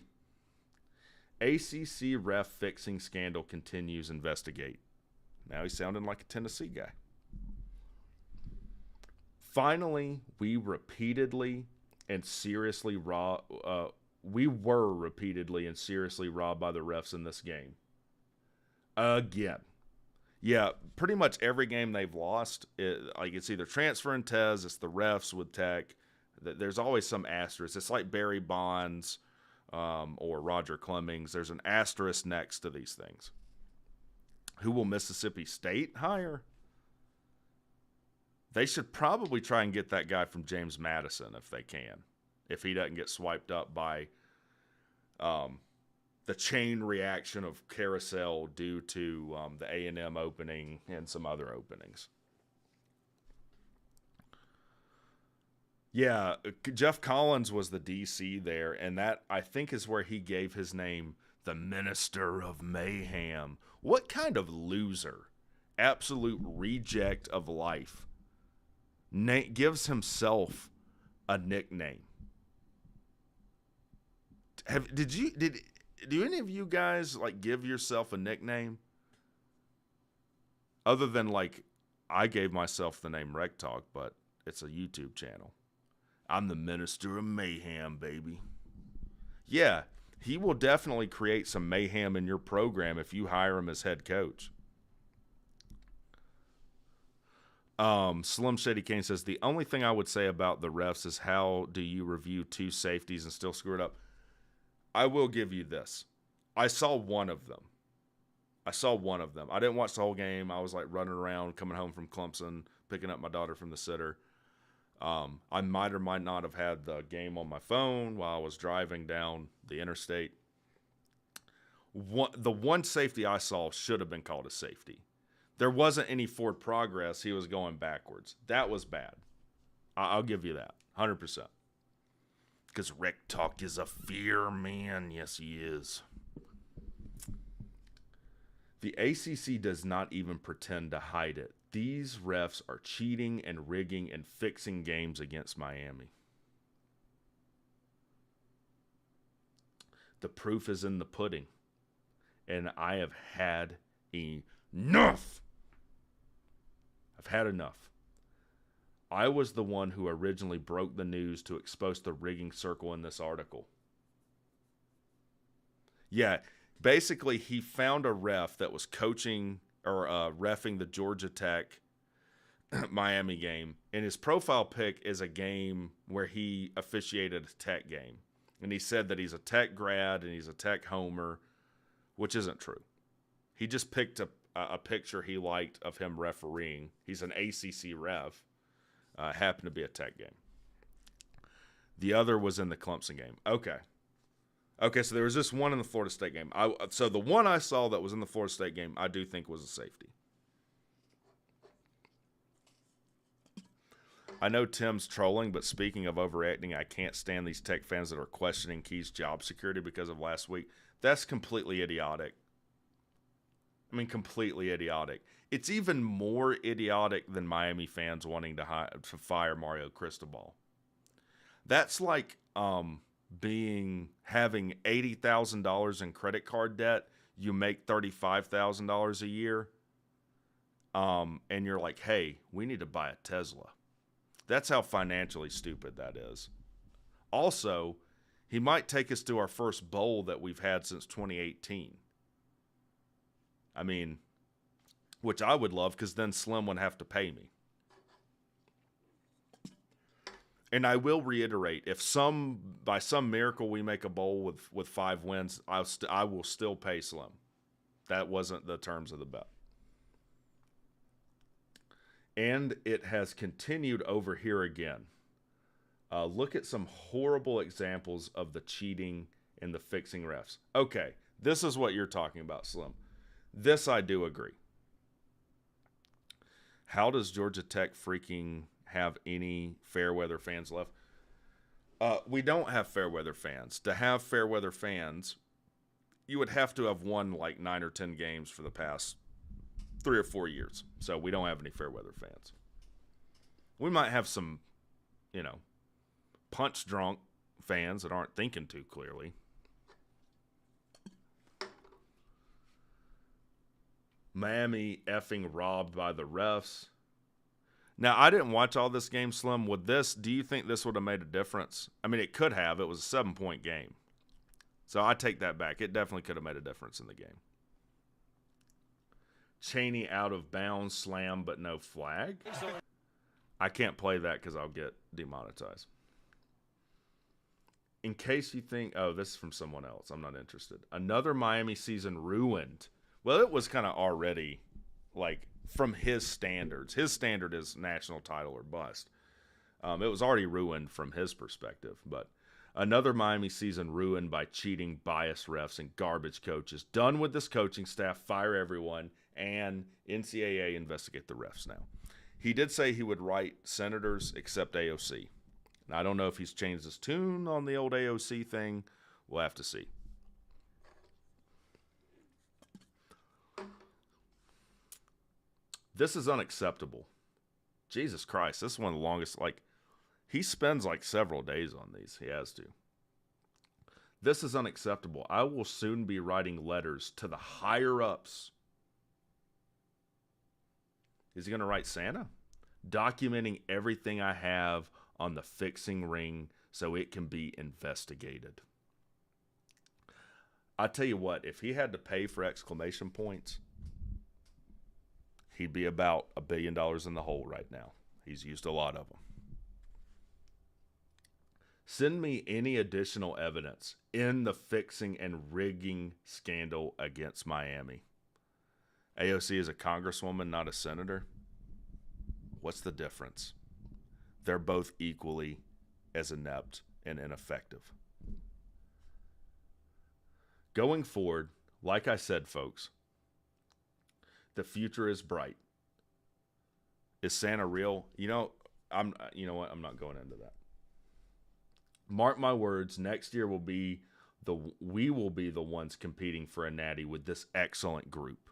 ACC ref fixing scandal continues, investigate. Now he's sounding like a Tennessee guy. Finally, we were repeatedly and seriously robbed by the refs in this game. Again. Yeah, pretty much every game they've lost, it's either transfer and Tez, it's the refs with Tech. There's always some asterisk. It's like Barry Bonds or Roger Clemmings. There's an asterisk next to these things. Who will Mississippi State hire? They should probably try and get that guy from James Madison if they can. If he doesn't get swiped up by the chain reaction of carousel due to the A&M opening and some other openings. Yeah, Jeff Collins was the DC there, and that, I think, is where he gave his name the Minister of Mayhem. What kind of loser, absolute reject of life, gives himself a nickname? Do any of you guys like give yourself a nickname? Other than like, I gave myself the name WreckTalk, but it's a YouTube channel. I'm the Minister of Mayhem, baby. Yeah, he will definitely create some mayhem in your program if you hire him as head coach. Slim Shady Kane says, the only thing I would say about the refs is how do you review 2 safeties and still screw it up? I will give you this. I saw one of them. I didn't watch the whole game. I was like running around, coming home from Clemson, picking up my daughter from the sitter. I might or might not have had the game on my phone while I was driving down the interstate. The one safety I saw should have been called a safety. There wasn't any forward progress. He was going backwards. That was bad. I'll give you that, 100%. Because WreckTalk is a fear man. Yes, he is. The ACC does not even pretend to hide it. These refs are cheating and rigging and fixing games against Miami. The proof is in the pudding. And I have had enough. I've had enough. I was the one who originally broke the news to expose the rigging circle in this article. Yeah, basically he found a ref that was coaching or reffing the Georgia Tech Miami game, and his profile pic is a game where he officiated a Tech game. And he said that he's a Tech grad and he's a Tech homer. which isn't true. He just picked a picture he liked of him refereeing. He's an ACC ref. Happened to be a Tech game. The other was in the Clemson game. Okay, so there was this one in the Florida State game. So the one I saw that was in the Florida State game, I do think was a safety. I know Tim's trolling, but speaking of overreacting, I can't stand these Tech fans that are questioning Key's job security because of last week. That's completely idiotic. I mean, completely idiotic. It's even more idiotic than Miami fans wanting to fire Mario Cristobal. That's like having $80,000 in credit card debt. You make $35,000 a year, and you're like, hey, we need to buy a Tesla. That's how financially stupid that is. Also, he might take us to our first bowl that we've had since 2018. I mean, which I would love because then Slim wouldn't have to pay me. And I will reiterate, if by some miracle we make a bowl with 5 wins, I will still pay Slim. That wasn't the terms of the bet. And it has continued over here again. Look at some horrible examples of the cheating and the fixing refs. Okay, this is what you're talking about, Slim. This I do agree. How does Georgia Tech freaking have any fair weather fans left? We don't have fair weather fans. To have fair weather fans, you would have to have won like 9 or 10 games for the past 3 or 4 years. So we don't have any fair weather fans. We might have some, punch drunk fans that aren't thinking too clearly. Miami effing robbed by the refs. Now, I didn't watch all this game, Slim. Do you think this would have made a difference? I mean, it could have. It was a 7-point game. So I take that back. It definitely could have made a difference in the game. Chaney out of bounds, slam, but no flag. I can't play that because I'll get demonetized. In case you think, oh, this is from someone else. I'm not interested. Another Miami season ruined. Well, it was kind of already, like, from his standards. His standard is national title or bust. It was already ruined from his perspective. But another Miami season ruined by cheating, biased refs, and garbage coaches. Done with this coaching staff. Fire everyone. And NCAA investigate the refs now. He did say he would write senators except AOC. And I don't know if he's changed his tune on the old AOC thing. We'll have to see. This is unacceptable. Jesus Christ, this is one of the longest, he spends several days on these. He has to. This is unacceptable. I will soon be writing letters to the higher-ups. Is he going to write Santa? Documenting everything I have on the fixing ring so it can be investigated. I tell you what, if he had to pay for exclamation points, he'd be about $1 billion in the hole right now. He's used a lot of them. Send me any additional evidence in the fixing and rigging scandal against Miami. AOC is a congresswoman, not a senator. What's the difference? They're both equally as inept and ineffective. Going forward, like I said, folks, the future is bright. Is Santa real? You know what? I'm not going into that. Mark my words, next year we will be the ones competing for a natty with this excellent group.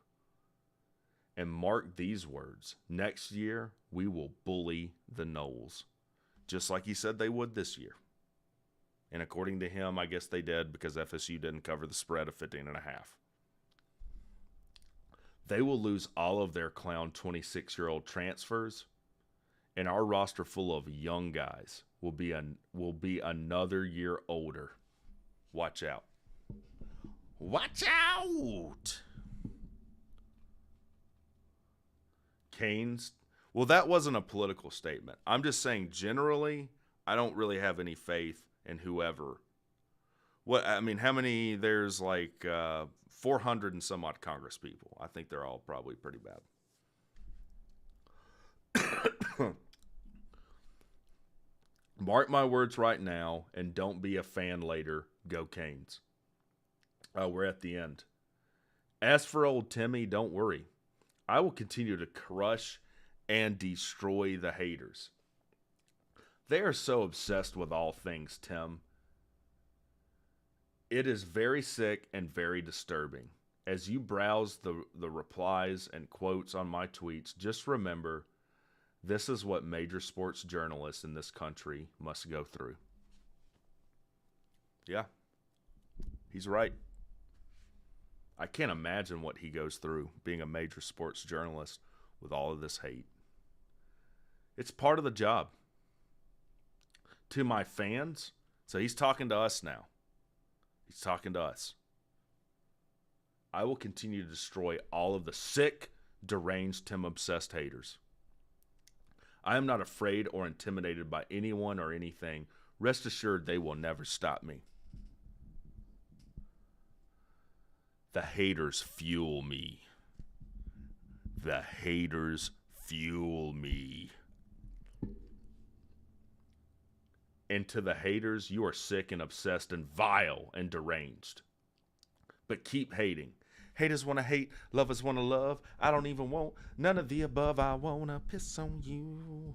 And mark these words, next year we will bully the Noles, just like he said they would this year. And according to him, I guess they did because FSU didn't cover the spread of 15.5. They will lose all of their clown 26-year-old transfers, and our roster full of young guys will be another year older. Watch out. Watch out! Canes. Well, that wasn't a political statement. I'm just saying generally, I don't really have any faith in whoever. How many? There's 400 and some odd Congress people. I think they're all probably pretty bad. Mark my words right now, and don't be a fan later. Go Canes. We're at the end. As for old Timmy, don't worry. I will continue to crush and destroy the haters. They are so obsessed with all things, Tim. It is very sick and very disturbing. As you browse the replies and quotes on my tweets, just remember, this is what major sports journalists in this country must go through. Yeah, he's right. I can't imagine what he goes through being a major sports journalist with all of this hate. It's part of the job. To my fans, so he's talking to us now. He's talking to us. I will continue to destroy all of the sick, deranged, Tim-obsessed haters. I am not afraid or intimidated by anyone or anything. Rest assured they will never stop me. The haters fuel me. The haters fuel me. And to the haters, you are sick and obsessed and vile and deranged. But keep hating. Haters want to hate, lovers want to love. I don't even want none of the above. I want to piss on you.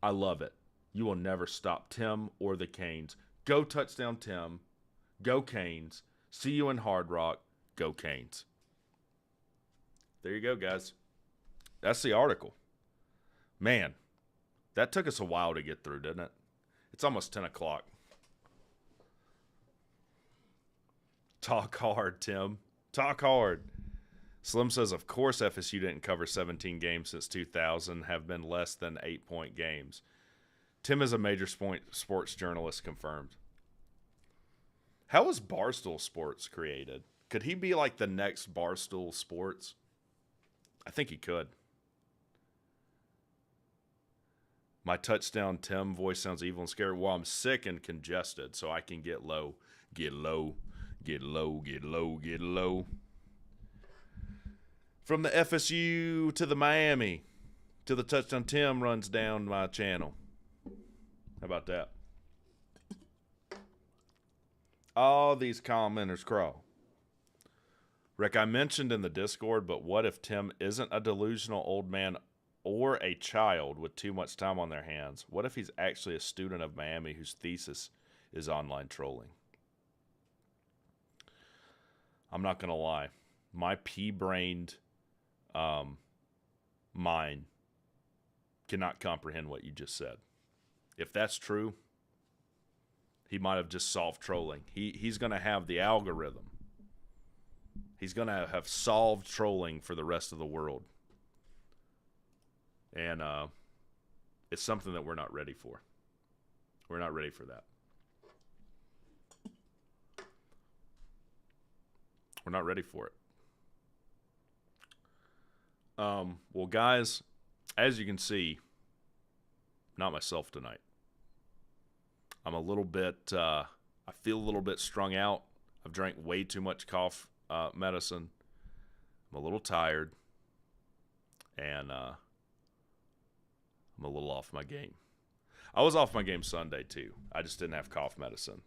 I love it. You will never stop Tim or the Canes. Go touchdown, Tim. Go Canes. See you in Hard Rock. Go Canes. There you go, guys. That's the article. Man, that took us a while to get through, didn't it? It's almost 10 o'clock. Talk hard, Tim. Talk hard. Slim says, of course FSU didn't cover 17 games since 2000, have been less than 8-point games. Tim is a major sports journalist, confirmed. How was Barstool Sports created? Could he be like the next Barstool Sports? I think he could. My touchdown Tim voice sounds evil and scary. Well, I'm sick and congested, so I can get low, get low, get low, get low, get low. From the FSU to the Miami to the touchdown Tim runs down my channel. How about that? All these commenters crawl. Rick, I mentioned in the Discord, but what if Tim isn't a delusional old man or a child with too much time on their hands? What if he's actually a student of Miami whose thesis is online trolling? I'm not going to lie. My pea-brained mind cannot comprehend what you just said. If that's true, he might have just solved trolling. He's going to have the algorithm. He's going to have solved trolling for the rest of the world. And it's something that we're not ready for. We're not ready for that. We're not ready for it. Well, guys, as you can see, not myself tonight. I'm a little bit, I feel a little bit strung out. I've drank way too much cough medicine. I'm a little tired. And I'm a little off my game. I was off my game Sunday, too. I just didn't have cough medicine.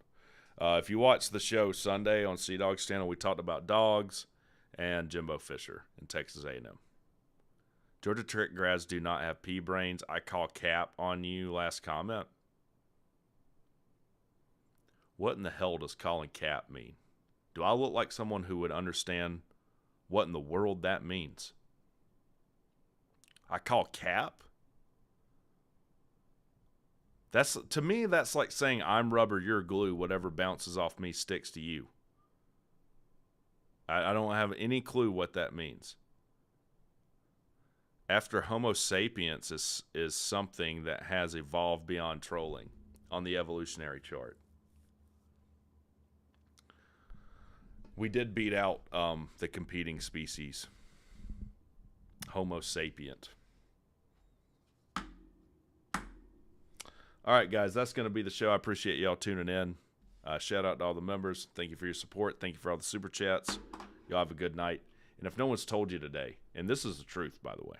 If you watched the show Sunday on Sea Dog's channel, we talked about dogs and Jimbo Fisher in Texas A&M. Georgia Tech grads do not have pea brains. I call cap on you. Last comment. What in the hell does calling cap mean? Do I look like someone who would understand what in the world that means? I call cap? To me, that's like saying I'm rubber, you're glue. Whatever bounces off me sticks to you. I don't have any clue what that means. After Homo sapiens is something that has evolved beyond trolling on the evolutionary chart. We did beat out the competing species. Homo sapient. All right, guys, that's going to be the show. I appreciate y'all tuning in. Shout out to all the members. Thank you for your support. Thank you for all the super chats. Y'all have a good night. And if no one's told you today, and this is the truth, by the way,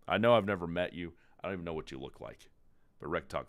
I know I've never met you. I don't even know what you look like. But WreckTalk